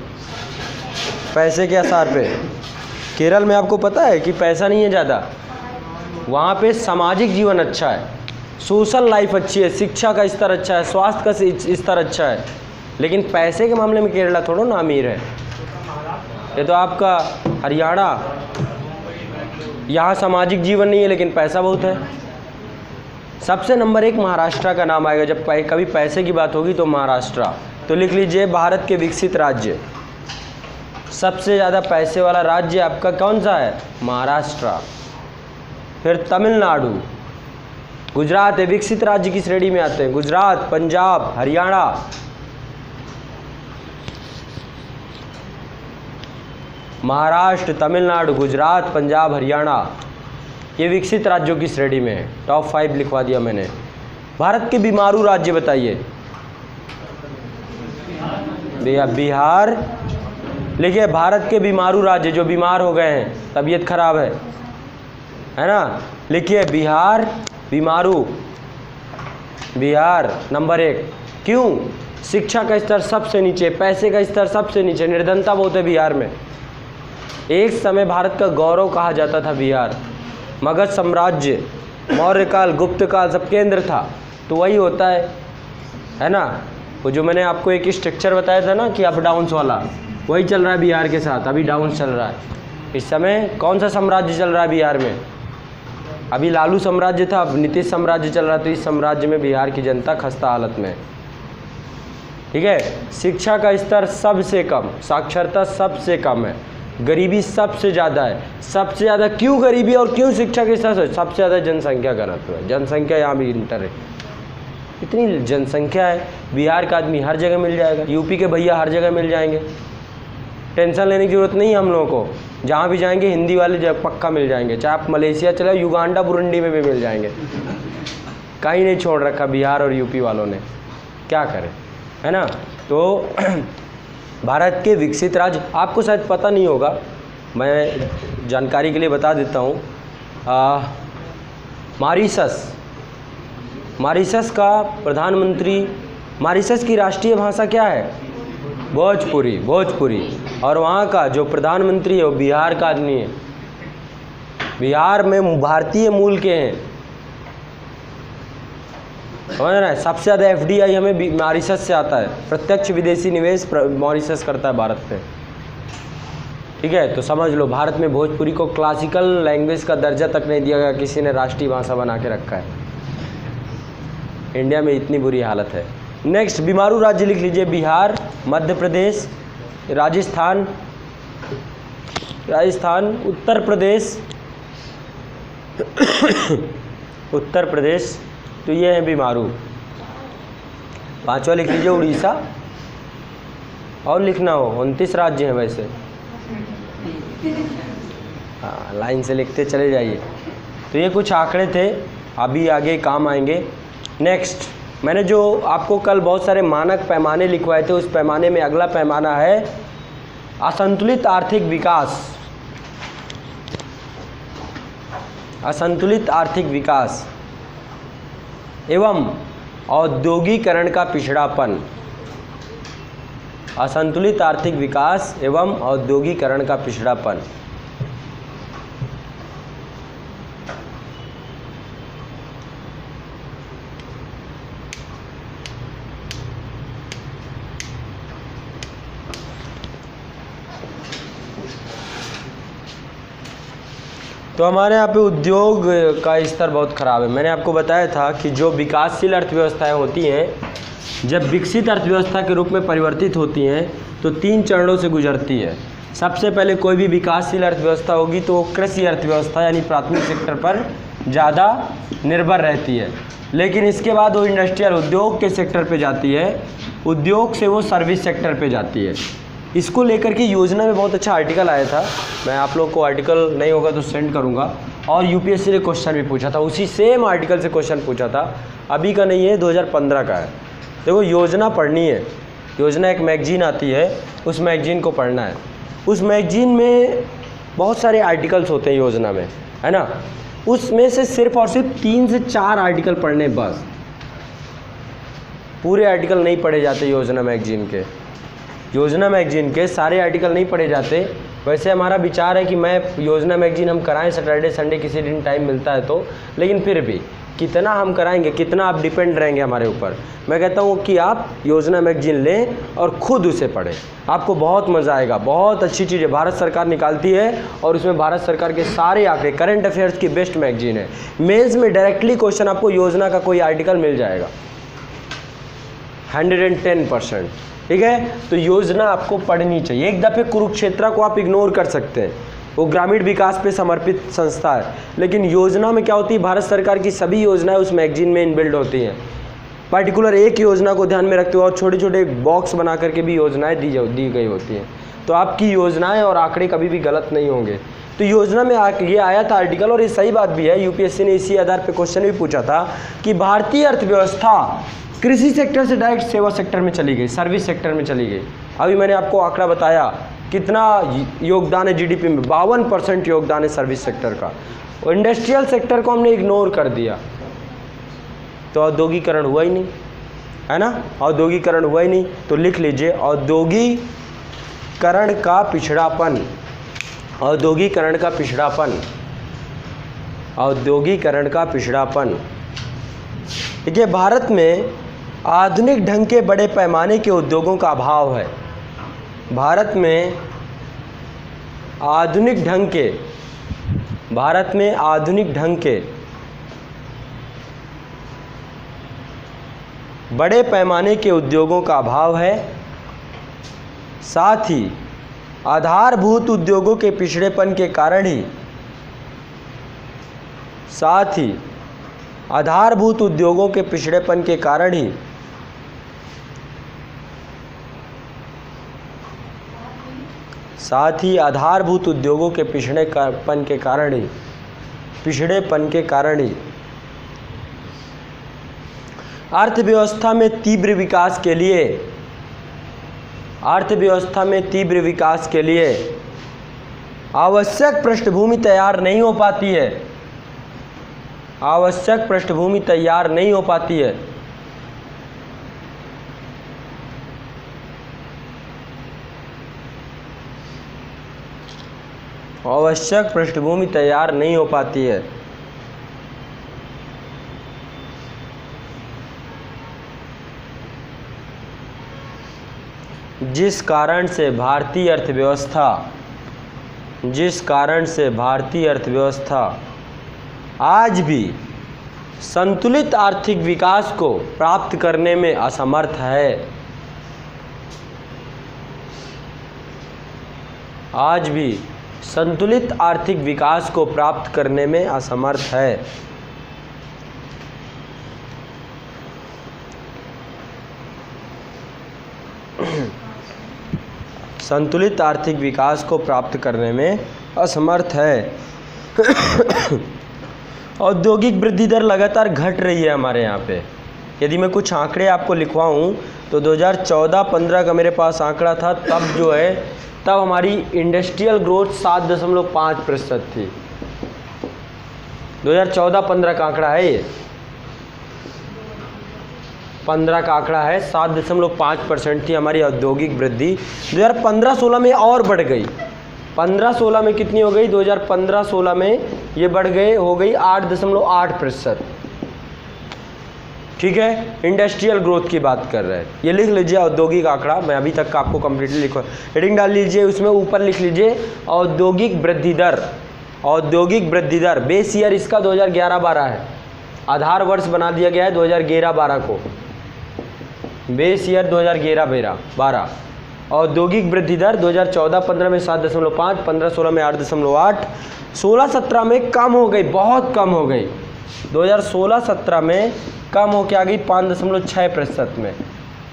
पैसे के आधार पे। केरल में आपको पता है कि पैसा नहीं है ज़्यादा, वहाँ पे सामाजिक जीवन अच्छा है, सोशल लाइफ अच्छी है, शिक्षा का स्तर अच्छा है, स्वास्थ्य का स्तर अच्छा है। लेकिन पैसे के मामले में केरला थोड़ा ना अमीर है। ये तो आपका हरियाणा, यहाँ सामाजिक जीवन नहीं है लेकिन पैसा बहुत है। सबसे नंबर 1 महाराष्ट्र का नाम आएगा जब कभी पैसे की बात होगी तो महाराष्ट्र। तो लिख लीजिए भारत के विकसित राज्य, सबसे ज़्यादा पैसे वाला राज्य आपका कौन सा है, महाराष्ट्र। फिर तमिलनाडु, गुजरात है, विकसित राज्य की श्रेणी में आते हैं गुजरात, पंजाब, हरियाणा। महाराष्ट्र, तमिलनाडु, गुजरात, पंजाब, हरियाणा, ये विकसित राज्यों की श्रेणी में है। टॉप 5 लिखवा दिया मैंने। भारत के बीमारू राज्य बताइए। बिहार लिखिए, भारत के बीमारू राज्य जो बीमार हो गए हैं, तबीयत खराब है ना, लिखिए बिहार बीमारू, बिहार नंबर 1। क्यों, शिक्षा का स्तर सबसे नीचे, पैसे का स्तर सबसे नीचे, निर्धनता बहुत है बिहार में। एक समय भारत का गौरव कहा जाता था बिहार, मगध साम्राज्य, मौर्य काल, गुप्त काल सब केंद्र था। तो वही होता है ना, वो जो मैंने आपको एक स्ट्रक्चर बताया था ना कि अप डाउन्स वाला, वही चल रहा है बिहार के साथ। अभी डाउन चल रहा है इस समय। कौन सा साम्राज्य चल रहा है बिहार में, अभी लालू साम्राज्य था, अब नीतीश साम्राज्य चल रहा है। तो इस साम्राज्य में बिहार की जनता खस्ता हालत में है। ठीक है, शिक्षा का स्तर सबसे कम, साक्षरता सबसे कम है, गरीबी सबसे ज़्यादा है। सबसे ज़्यादा क्यों गरीबी और क्यों शिक्षा के स्तर, सबसे ज़्यादा जनसंख्या घनत्व है। जनसंख्या यहाँ भी इंटर है, इतनी जनसंख्या है। बिहार का आदमी हर जगह मिल जाएगा, यूपी के भैया हर जगह मिल जाएंगे, टेंशन लेने की ज़रूरत नहीं है हम लोगों को। जहाँ भी जाएंगे हिंदी वाले जब पक्का मिल जाएंगे, चाहे आप मलेशिया चले, युगांडा, बुरुंडी में भी मिल जाएंगे। कहीं नहीं छोड़ रखा बिहार और यूपी वालों ने, क्या करें, है ना। तो भारत के विकसित राज्य, आपको शायद पता नहीं होगा, मैं जानकारी के लिए बता देता हूँ। मॉरीशस का प्रधानमंत्री, मॉरीशस की राष्ट्रीय भाषा क्या है, भोजपुरी। और वहाँ का जो प्रधानमंत्री है वो बिहार का आदमी है, बिहार में भारतीय मूल के हैं, समझ रहे हैं। सबसे ज़्यादा FDI हमें मॉरीशस से आता है, प्रत्यक्ष विदेशी निवेश मॉरीशस करता है भारत पे। ठीक है, तो समझ लो भारत में भोजपुरी को क्लासिकल लैंग्वेज का दर्जा तक नहीं दिया गया, किसी ने राष्ट्रीय भाषा बना के रखा है। इंडिया में इतनी बुरी हालत है। नेक्स्ट, बीमारू राज्य लिख लीजिए, बिहार, मध्य प्रदेश, राजस्थान, उत्तर प्रदेश, उत्तर प्रदेश, तो ये है बीमारू। पांचवा लिख लीजिए उड़ीसा, और लिखना हो 29 राज्य हैं वैसे। हाँ, लाइन से लिखते चले जाइए। तो ये कुछ आंकड़े थे, अभी आगे काम आएंगे। नेक्स्ट, मैंने जो आपको कल बहुत सारे मानक पैमाने लिखवाए थे, उस पैमाने में अगला पैमाना है असंतुलित आर्थिक विकास। असंतुलित आर्थिक विकास एवं औद्योगिकरण का पिछड़ापन। असंतुलित आर्थिक विकास एवं औद्योगिकरण का पिछड़ापन। तो हमारे यहाँ पे उद्योग का स्तर बहुत ख़राब है। मैंने आपको बताया था कि जो विकासशील अर्थव्यवस्थाएं होती हैं, जब विकसित अर्थव्यवस्था के रूप में परिवर्तित होती हैं तो 3 चरणों से गुजरती है। सबसे पहले कोई भी विकासशील अर्थव्यवस्था होगी तो कृषि अर्थव्यवस्था यानी प्राथमिक सेक्टर पर ज़्यादा निर्भर रहती है, लेकिन इसके बाद वो इंडस्ट्रियल उद्योग के सेक्टर पे जाती है, उद्योग से वो सर्विस सेक्टर पे जाती है। इसको लेकर के योजना में बहुत अच्छा आर्टिकल आया था, मैं आप लोग को आर्टिकल नहीं होगा तो सेंड करूंगा, और यूपीएससी ने क्वेश्चन भी पूछा था, उसी सेम आर्टिकल से क्वेश्चन पूछा था। अभी का नहीं है, 2015 का है। देखो योजना पढ़नी है, योजना एक मैगजीन आती है, उस मैगजीन को पढ़ना है। उस मैगजीन में बहुत सारे आर्टिकल्स होते हैं योजना में, है ना। उसमें से सिर्फ और सिर्फ 3 से 4 आर्टिकल पढ़ने, बस पूरे आर्टिकल नहीं पढ़े जाते योजना मैगजीन के। योजना मैगजीन के सारे आर्टिकल नहीं पढ़े जाते। वैसे हमारा विचार है कि मैं योजना मैगजीन हम कराएं सैटरडे संडे किसी दिन टाइम मिलता है तो, लेकिन फिर भी कितना हम कराएंगे, कितना आप डिपेंड रहेंगे हमारे ऊपर। मैं कहता हूँ कि आप योजना मैगजीन लें और ख़ुद उसे पढ़ें, आपको बहुत मज़ा आएगा। बहुत अच्छी चीज़ है, भारत सरकार निकालती है और उसमें भारत सरकार के सारे आंकड़े, करंट अफेयर्स की बेस्ट मैगजीन है। मेंस में डायरेक्टली क्वेश्चन आपको योजना का कोई आर्टिकल मिल जाएगा 110%, ठीक है। तो योजना आपको पढ़नी चाहिए। एक दफ़े कुरुक्षेत्र को आप इग्नोर कर सकते हैं, वो ग्रामीण विकास पे समर्पित संस्था है, लेकिन योजना में क्या होती है, भारत सरकार की सभी योजनाएं उस मैगजीन में इनबिल्ड होती हैं। पर्टिकुलर एक योजना को ध्यान में रखते हुए और छोटे छोटे बॉक्स बना करके भी योजनाएं दी गई होती हैं, तो आपकी योजनाएं और आंकड़े कभी भी गलत नहीं होंगे। तो योजना में ये आया था आर्टिकल, और ये सही बात भी है, यूपीएससी ने इसी आधार पर क्वेश्चन भी पूछा था कि भारतीय अर्थव्यवस्था कृषि सेक्टर से डायरेक्ट सेवा सेक्टर में चली गई, सर्विस सेक्टर में चली गई। अभी मैंने आपको आंकड़ा बताया कितना योगदान है जीडीपी में, 52% योगदान है सर्विस सेक्टर का। और इंडस्ट्रियल सेक्टर को हमने इग्नोर कर दिया, तो औद्योगिकरण हुआ ही नहीं, है ना। औद्योगिकरण हुआ ही नहीं, तो लिख लीजिए औद्योगिकरण का पिछड़ापन। औद्योगिकरण का पिछड़ापन, औद्योगिकरण का पिछड़ापन। देखिए भारत में आधुनिक ढंग के बड़े पैमाने के उद्योगों का अभाव है। भारत में आधुनिक ढंग के, भारत में आधुनिक ढंग के बड़े पैमाने के उद्योगों का अभाव है। साथ ही आधारभूत उद्योगों के पिछड़ेपन के कारण ही, साथ ही आधारभूत उद्योगों के पिछड़ेपन के कारण ही आधारभूत उद्योगों के पिछड़ेपन के कारण ही अर्थव्यवस्था में तीव्र विकास के लिए आवश्यक पृष्ठभूमि तैयार नहीं हो पाती है। आवश्यक पृष्ठभूमि तैयार नहीं हो पाती है। आवश्यक पृष्ठभूमि तैयार नहीं हो पाती है। जिस कारण से भारतीय अर्थव्यवस्था आज भी संतुलित आर्थिक विकास को प्राप्त करने में असमर्थ है। आज भी संतुलित आर्थिक विकास को प्राप्त करने में असमर्थ है। संतुलित आर्थिक विकास को प्राप्त करने में असमर्थ है। औद्योगिक वृद्धि दर लगातार घट रही है हमारे यहाँ पे। यदि मैं कुछ आंकड़े आपको लिखवाऊँ तो 2014-15 का मेरे पास आंकड़ा था, तब हमारी इंडस्ट्रियल ग्रोथ 7.5% थी। 2014-15 का आंकड़ा है, ये 15 का आंकड़ा है, 7.5% थी हमारी औद्योगिक वृद्धि। 2015-16 में और बढ़ गई। 15-16 में कितनी हो गई? 2015-16 में ये बढ़ गए, हो गई 8.8%। ठीक है, इंडस्ट्रियल ग्रोथ की बात कर रहे हैं। ये लिख लीजिए औद्योगिक आंकड़ा, मैं अभी तक का आपको कंप्लीटली लिखवा, हेडिंग डाल लीजिए, उसमें ऊपर लिख लीजिए औद्योगिक वृद्धि दर। औद्योगिक वृद्धि दर बेस ईयर इसका 2011-12 है, आधार वर्ष बना दिया गया है 2011-12 को, बेस ईयर 2011-12। औद्योगिक वृद्धि दर 2014-15 में 7.5, 15-16 में 8.8, 16-17 में कम हो गई, बहुत कम हो गई। 2016-17 में कम हो के आ गई 5.6% में।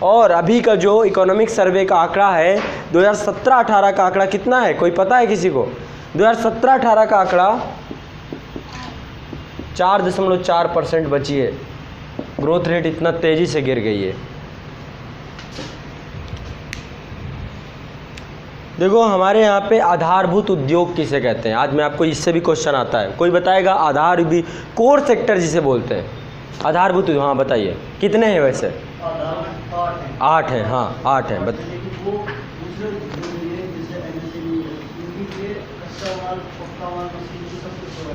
और अभी का जो इकोनॉमिक सर्वे का आंकड़ा है 2017-18 का आंकड़ा कितना है, कोई पता है किसी को? 2017-18 का आंकड़ा 4.4% बची है। ग्रोथ रेट इतना तेज़ी से गिर गई है। देखो हमारे यहाँ पे आधारभूत उद्योग किसे कहते हैं, आज मैं आपको इससे भी क्वेश्चन आता है, कोई बताएगा? आधार भी कोर सेक्टर जिसे बोलते हैं, आधारभूत। हाँ बताइए कितने हैं वैसे? 8 हैं। हाँ 8 हैं।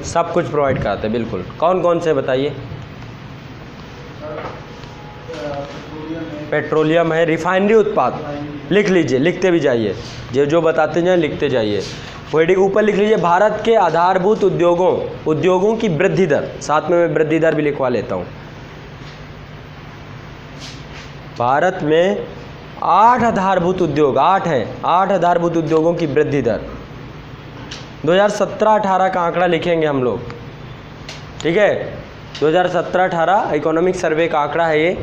सब कुछ प्रोवाइड कराते हैं, बिल्कुल। कौन कौन से बताइए? पेट्रोलियम है, रिफाइनरी उत्पाद, लिख लीजिए, लिखते भी जाइए, जो बताते जाएं लिखते जाइए। वर्डिंग ऊपर लिख लीजिए, भारत के आधारभूत उद्योगों की वृद्धि दर, साथ में मैं वृद्धि दर भी लिखवा लेता हूँ। भारत में 8 आधारभूत उद्योग, 8 हैं, 8 आधारभूत उद्योगों की वृद्धि दर। 2017-18 का आंकड़ा लिखेंगे हम लोग, ठीक है? 2017-18 इकोनॉमिक सर्वे का आंकड़ा है ये।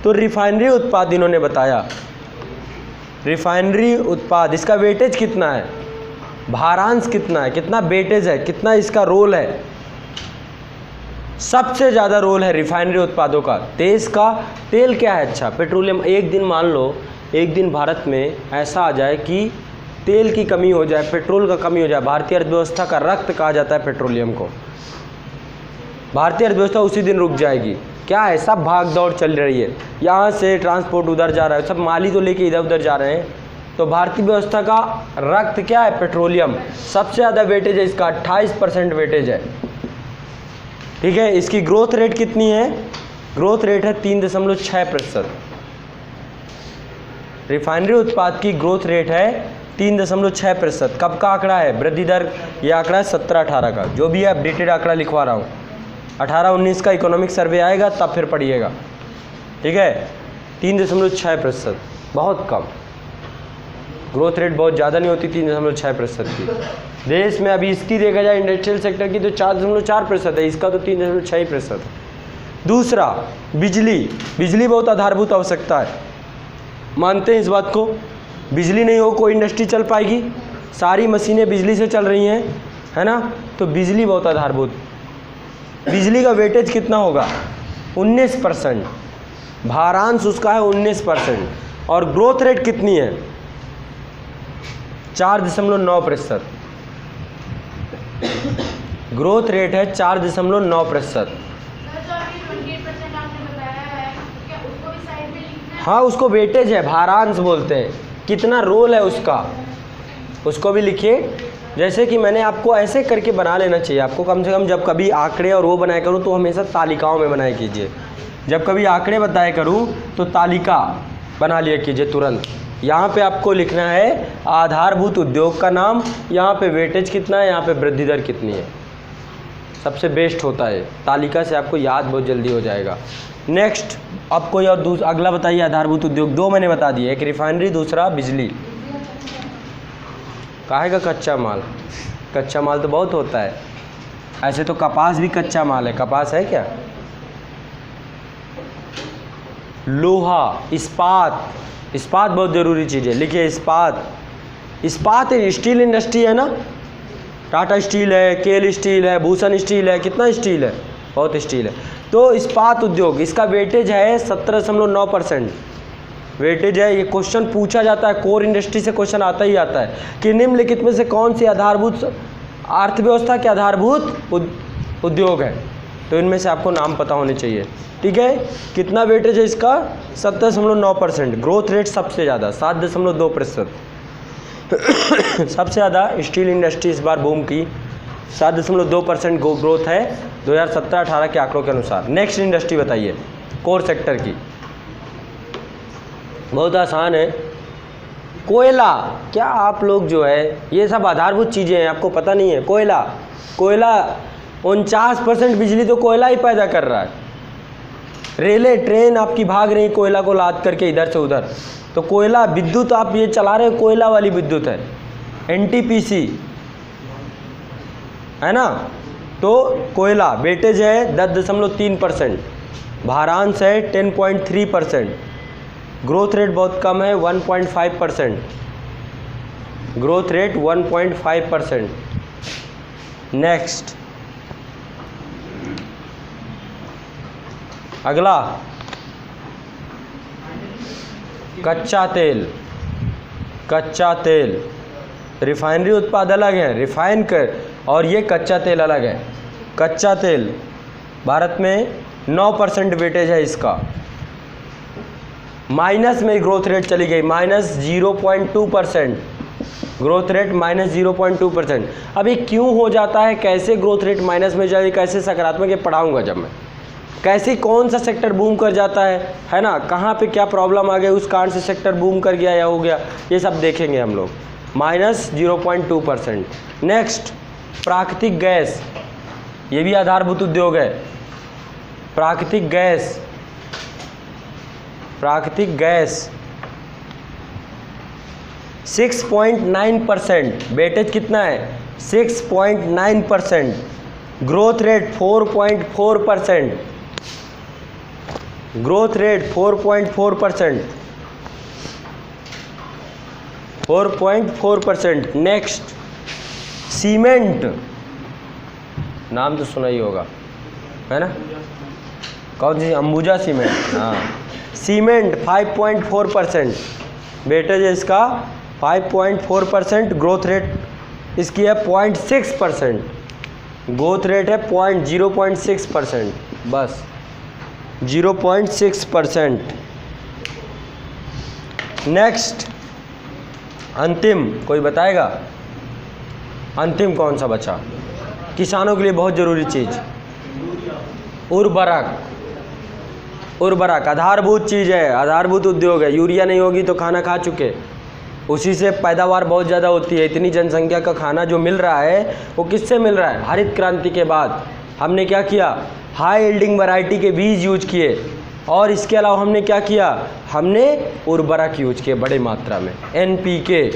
तो रिफाइनरी उत्पाद इन्होंने बताया, रिफाइनरी उत्पाद, इसका वेटेज कितना है, भारांश कितना है, कितना वेटेज है, कितना इसका रोल है? सबसे ज़्यादा रोल है रिफाइनरी उत्पादों का। देश का तेल क्या है? अच्छा, पेट्रोलियम। एक दिन मान लो, एक दिन भारत में ऐसा आ जाए कि तेल की कमी हो जाए, पेट्रोल का कमी हो जाए, भारतीय अर्थव्यवस्था का रक्त कहा जाता है पेट्रोलियम को, भारतीय अर्थव्यवस्था उसी दिन रुक जाएगी। क्या है? सब भाग दौड़ चल रही है, यहाँ से ट्रांसपोर्ट उधर जा रहा है, सब माली तो लेके इधर उधर जा रहे हैं। तो भारतीय व्यवस्था का रक्त क्या है? पेट्रोलियम। सबसे ज़्यादा वेटेज है इसका, 28% वेटेज है, ठीक है? इसकी ग्रोथ रेट कितनी है? ग्रोथ रेट है 3.6%। रिफाइनरी उत्पाद की ग्रोथ रेट है 3.6%। कब का आंकड़ा है? वृद्धि दर ये आंकड़ा है 17-18 का, जो भी है अपडेटेड आंकड़ा लिखवा रहा हूँ। 18-19 का इकोनॉमिक सर्वे आएगा तब फिर पढ़िएगा, ठीक है? 3.6%, बहुत कम ग्रोथ रेट, बहुत ज़्यादा नहीं होती 3.6% की। देश में अभी इसकी देखा जाए इंडस्ट्रियल सेक्टर की तो 4.4% है, इसका तो 3.6% है। दूसरा, बिजली बहुत आधारभूत आवश्यकता है, मानते हैं इस बात को? बिजली नहीं हो कोई इंडस्ट्री चल पाएगी, सारी मशीनें बिजली से चल रही हैं, है ना? तो बिजली बहुत आधारभूत। बिजली का वेटेज कितना होगा? 19%, भारांश उसका है 19%। और ग्रोथ रेट कितनी है? 4.9%। ग्रोथ रेट है 4.9%। हाँ, उसको वेटेज है, भारांश बोलते हैं, कितना रोल है उसका, उसको भी लिखिए। जैसे कि मैंने आपको ऐसे करके बना लेना चाहिए आपको, कम से कम जब कभी आंकड़े और वो बनाया करूँ तो हमेशा तालिकाओं में बनाया कीजिए। जब कभी आंकड़े बताया करूँ तो तालिका बना लिया कीजिए तुरंत। यहाँ पे आपको लिखना है आधारभूत उद्योग का नाम, यहाँ पे वेटेज कितना है, यहाँ पे वृद्धि दर कितनी है, सबसे बेस्ट होता है। तालिका से आपको याद बहुत जल्दी हो जाएगा। नेक्स्ट, अब कोई और अगला बताइए। आधारभूत उद्योग 2 मैंने बता दिए, एक रिफाइनरी, दूसरा बिजली। काहे का कच्चा माल? कच्चा माल तो बहुत होता है। ऐसे तो कपास भी कच्चा माल है। कपास है क्या? लोहा, इस्पात। इस्पात बहुत ज़रूरी चीज़ है, लिखिए इस्पात। इस्पात स्टील इंडस्ट्री है ना, टाटा स्टील है, केल स्टील है, भूषण स्टील है, कितना स्टील है, बहुत स्टील है। तो इस्पात उद्योग, इसका वेटेज है 17.9%। वेटेज है। ये क्वेश्चन पूछा जाता है, कोर इंडस्ट्री से क्वेश्चन आता ही आता है कि निम्नलिखित में से कौन सी आधारभूत अर्थव्यवस्था के आधारभूत उद्योग है। तो इनमें से आपको नाम पता होने चाहिए। ठीक है, कितना वेटेज है इसका? 17.9%। ग्रोथ रेट सबसे ज़्यादा 7.2%। सबसे ज़्यादा स्टील इंडस्ट्री इस बार बूम की, 7.2% ग्रोथ है 2017-18 के आंकड़ों के अनुसार। नेक्स्ट इंडस्ट्री बताइए, कोर सेक्टर की। बहुत आसान है। कोयला, क्या आप लोग जो है ये सब आधारभूत चीज़ें हैं, आपको पता नहीं है? कोयला 49% बिजली तो कोयला ही पैदा कर रहा है। रेलें, ट्रेन आपकी भाग रही कोयला को लाद करके इधर से उधर। तो कोयला, विद्युत आप ये चला रहे हो, कोयला वाली विद्युत है, NTPC है ना। तो कोयला वेटेज है 10.3%, भारांश है 10.3%, ग्रोथ रेट बहुत कम है 1.5%, ग्रोथ रेट 1.5%। नेक्स्ट, अगला कच्चा तेल। कच्चा तेल, रिफाइनरी उत्पाद अलग है, रिफाइन कर, और ये कच्चा तेल अलग है। कच्चा तेल भारत में 9% वेटेज है इसका, माइनस में ग्रोथ रेट चली गई, -0.2%, ग्रोथ रेट -0.2%। अब ये क्यों हो जाता है, कैसे ग्रोथ रेट माइनस में जाए, कैसे सकारात्मक, ये पढ़ाऊंगा जब मैं। कैसे कौन सा सेक्टर बूम कर जाता है ना, कहाँ पे क्या प्रॉब्लम आ गई, उस कारण से सेक्टर बूम कर गया या हो गया, ये सब देखेंगे हम लोग। -0.2%। नेक्स्ट, प्राकृतिक गैस, ये भी आधारभूत उद्योग है। प्राकृतिक गैस, प्राकृतिक गैस 6.9%, वेटेज कितना है? 6.9%, growth rate 4.4%, growth rate 4.4%, 4.4%। Next, cement, नाम तो सुना ही होगा, है ना, कौन सी? अंबुजा सीमेंट। हाँ, सीमेंट 5.4%, वेटेज है इसका 5.4%, ग्रोथ रेट इसकी है 0.6%, ग्रोथ रेट है 0.6%, बस 0.6%। नेक्स्ट, अंतिम, कोई बताएगा अंतिम कौन सा बचा? किसानों के लिए बहुत ज़रूरी चीज़, उर्वरक। उर्वरक आधारभूत चीज़ है, आधारभूत उद्योग है। यूरिया नहीं होगी तो खाना खा चुके, उसी से पैदावार बहुत ज़्यादा होती है। इतनी जनसंख्या का खाना जो मिल रहा है वो किससे मिल रहा है? हरित क्रांति के बाद हमने क्या किया? हाई यील्डिंग वैरायटी के बीज यूज किए, और इसके अलावा हमने क्या किया? हमने उर्वरक यूज किए बड़े मात्रा में, NPK।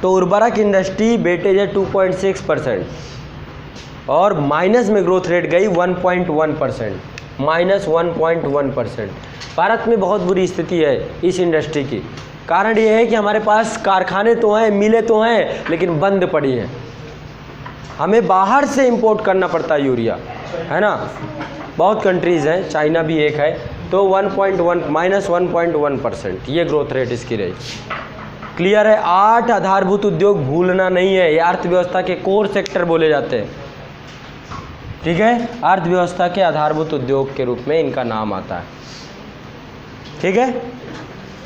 तो उर्वरक इंडस्ट्री वेटेज है 2.6%, और माइनस में ग्रोथ रेट गई 1.1%, -1.1%। भारत में बहुत बुरी स्थिति है इस इंडस्ट्री की। कारण ये है कि हमारे पास कारखाने तो हैं, मिलें तो हैं, लेकिन बंद पड़ी हैं। हमें बाहर से इंपोर्ट करना पड़ता है यूरिया, है ना। बहुत कंट्रीज़ हैं, चाइना भी एक है। तो -1.1% ये ग्रोथ रेट इसकी रही। क्लियर है? 8 आधारभूत उद्योग भूलना नहीं है, ये अर्थव्यवस्था के कोर सेक्टर बोले जाते हैं। ठीक है, अर्थव्यवस्था के आधारभूत उद्योग के रूप में इनका नाम आता है। ठीक है,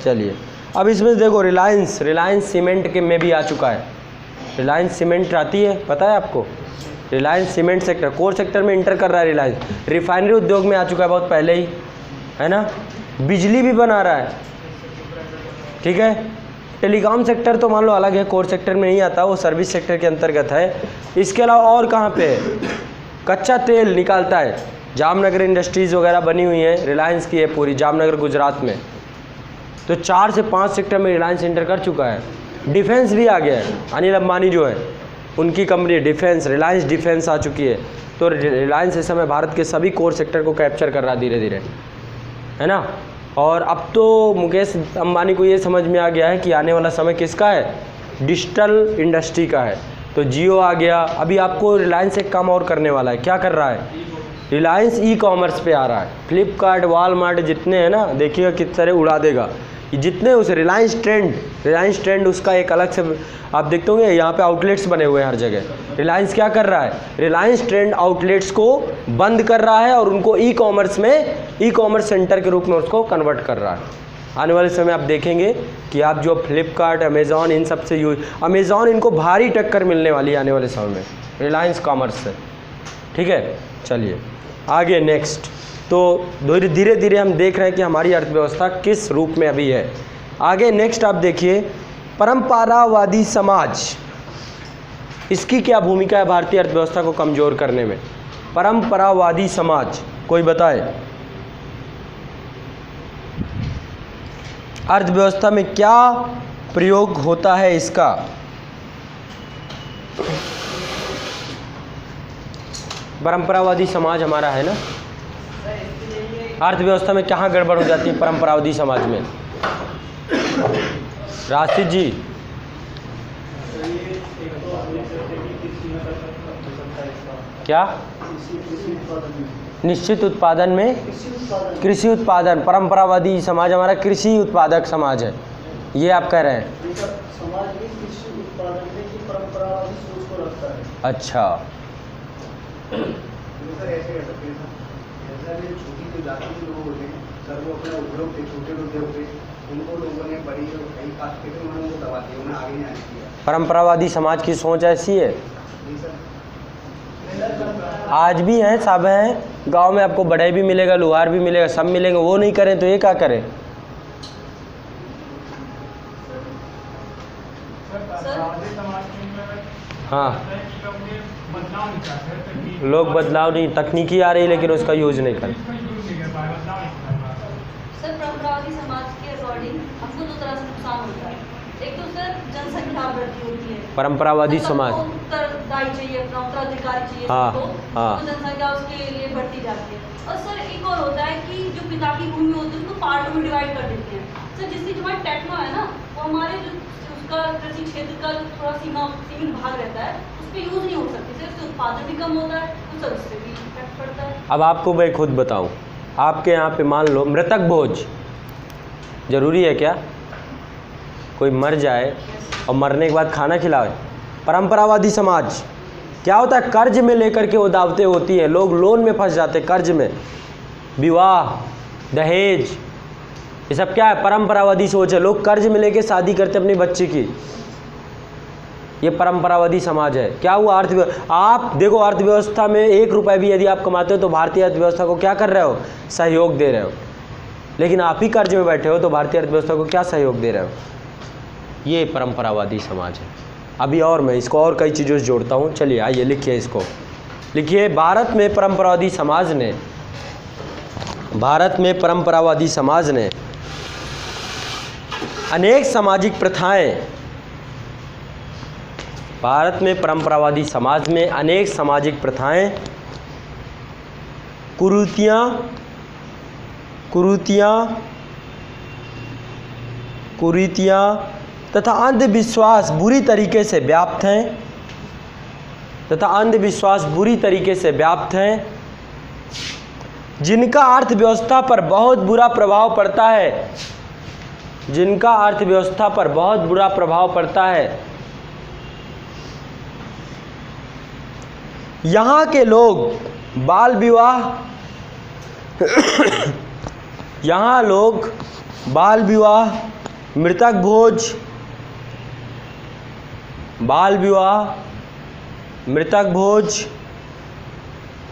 चलिए अब इसमें देखो, रिलायंस सीमेंट के में भी आ चुका है। रिलायंस सीमेंट आती है, पता है आपको? Reliance cement sector core sector में इंटर कर रहा है रिलायंस। रिफाइनरी उद्योग में आ चुका है बहुत पहले ही, है ना। बिजली भी बना रहा है। ठीक है, टेलीकॉम सेक्टर तो मान लो अलग है, कोर सेक्टर में नहीं आता, वो सर्विस सेक्टर के अंतर्गत है। इसके अलावा और कहाँ पे है? कच्चा तेल निकालता है, जामनगर इंडस्ट्रीज़ वगैरह बनी हुई है, रिलायंस की है पूरी, जामनगर गुजरात में। तो 4 से 5 सेक्टर में रिलायंस इंटर कर चुका है। डिफेंस भी आ गया है, अनिल अंबानी जो है उनकी कंपनी डिफेंस, रिलायंस डिफेंस आ चुकी है। तो रिलायंस इस समय भारत के सभी कोर सेक्टर को कैप्चर कर रहा है धीरे धीरे, है ना। और अब तो मुकेश अंबानी को ये समझ में आ गया है कि आने वाला समय किसका है, डिजिटल इंडस्ट्री का है। तो जियो आ गया। अभी आपको रिलायंस एक काम और करने वाला है, क्या कर रहा है, रिलायंस ई कॉमर्स पे आ रहा है। फ्लिपकार्ट, वॉलमार्ट जितने हैं ना, देखिएगा किस तरह उड़ा देगा जितने उस रिलायंस ट्रेंड उसका एक अलग से आप देखते होंगे यहाँ पे आउटलेट्स बने हुए हैं हर जगह। रिलायंस क्या कर रहा है, रिलायंस ट्रेंड आउटलेट्स को बंद कर रहा है और उनको ई कॉमर्स सेंटर के रूप में उसको कन्वर्ट कर रहा है। आने वाले समय आप देखेंगे कि आप जो फ्लिपकार्ट, अमेज़ॉन, इन सब से अमेज़ॉन इनको भारी टक्कर मिलने वाली है आने वाले समय में रिलायंस कॉमर्स से, ठीक है। चलिए आगे नेक्स्ट। तो धीरे धीरे हम देख रहे हैं कि हमारी अर्थव्यवस्था किस रूप में अभी है। आगे नेक्स्ट आप देखिए, परंपरावादी समाज, इसकी क्या भूमिका है भारतीय अर्थव्यवस्था को कमज़ोर करने में। परंपरावादी समाज कोई बताए, अर्थव्यवस्था में क्या प्रयोग होता है इसका। परंपरावादी समाज हमारा है ना, अर्थव्यवस्था में कहाँ गड़बड़ हो जाती है परंपरावादी समाज में, राशिद जी। क्या निश्चित उत्पादन में, कृषि उत्पादन, परंपरावादी समाज हमारा कृषि उत्पादक समाज है, ये आप कह रहे हैं। समाज में कृषि उत्पादन में की परंपरावादी सोच को रखता है। अच्छा, सर ऐसे कर सकते हैं सर, जैसा छोटी जो जाति के लोग होते हैं सर, वो अपना उद्योग थे, छोटे उद्योग थे, उनको लोगों ने बड़ी जो कई कास्ट के थे उन्होंने उनको दबा दिया, उन्हें आगे नहीं आने दिया। परंपरावादी समाज की सोच ऐसी है, जी सर। आज भी हैं, सब हैं गांव में, आपको बढ़ई भी मिलेगा, लुहार भी मिलेगा, सब मिलेंगे। वो नहीं करें तो ये क्या करें। हाँ, लोग बदलाव नहीं, तकनीकी आ रही लेकिन उसका यूज नहीं कर। सर परंपरावादी समाज के अकॉर्डिंग हमको दो तरह से नुकसान होता है। एक तो सर जनसंख्या वृद्धि होती है, परंपरावादी समाज उत्तरदायी चाहिए, अपना उत्तराधिकारी चाहिए हाँ, सबको, हाँ। तो जनसंख्या उसके लिए बढ़ती जाती है। और सर एक और होता है कि जो पिता की भूमि होती है उसको पार्टों में डिवाइड कर देते हैं। सर जिससे जो हमारा टेक्नो है ना, वो हमारे जो उसका कृषि क्षेत्र का जो थोड़ा सीमित भाग रहता है उस पर यूज़ नहीं हो सकती। सर उससे उत्पादन भी कम होता है, तो सर उससे भी इफेक्ट पड़ता है। अब आपको मैं खुद बताऊं, आपके यहाँ पे मान लो मृतक भोज जरूरी है क्या, कोई मर जाए और मरने के बाद खाना खिलाए। परंपरावादी समाज क्या होता है, कर्ज में लेकर के वो दावतें होती हैं, लोग लोन में फंस जाते हैं, कर्ज में, विवाह, दहेज, ये सब क्या है, परंपरावादी सोच है। लोग कर्ज में लेके शादी करते अपनी बच्ची की, ये परंपरावादी समाज है। क्या हुआ, आप देखो अर्थव्यवस्था में 1 रुपये भी यदि आप कमाते हो तो भारतीय अर्थव्यवस्था को क्या कर रहे हो, सहयोग दे रहे हो। लेकिन आप ही कर्ज में बैठे हो तो भारतीय अर्थव्यवस्था को क्या सहयोग दे रहे हो, ये परंपरावादी समाज है। अभी और मैं इसको और कई चीज़ों से जोड़ता हूँ। चलिए आइए लिखिए, इसको लिखिए। भारत में परंपरावादी समाज ने अनेक सामाजिक प्रथाएं, भारत में परंपरावादी समाज में अनेक सामाजिक प्रथाएं, कुरीतियाँ तथा अंधविश्वास बुरी तरीके से व्याप्त हैं, जिनका अर्थव्यवस्था पर बहुत बुरा प्रभाव पड़ता है। यहाँ के लोग बाल विवाह, मृतक भोज,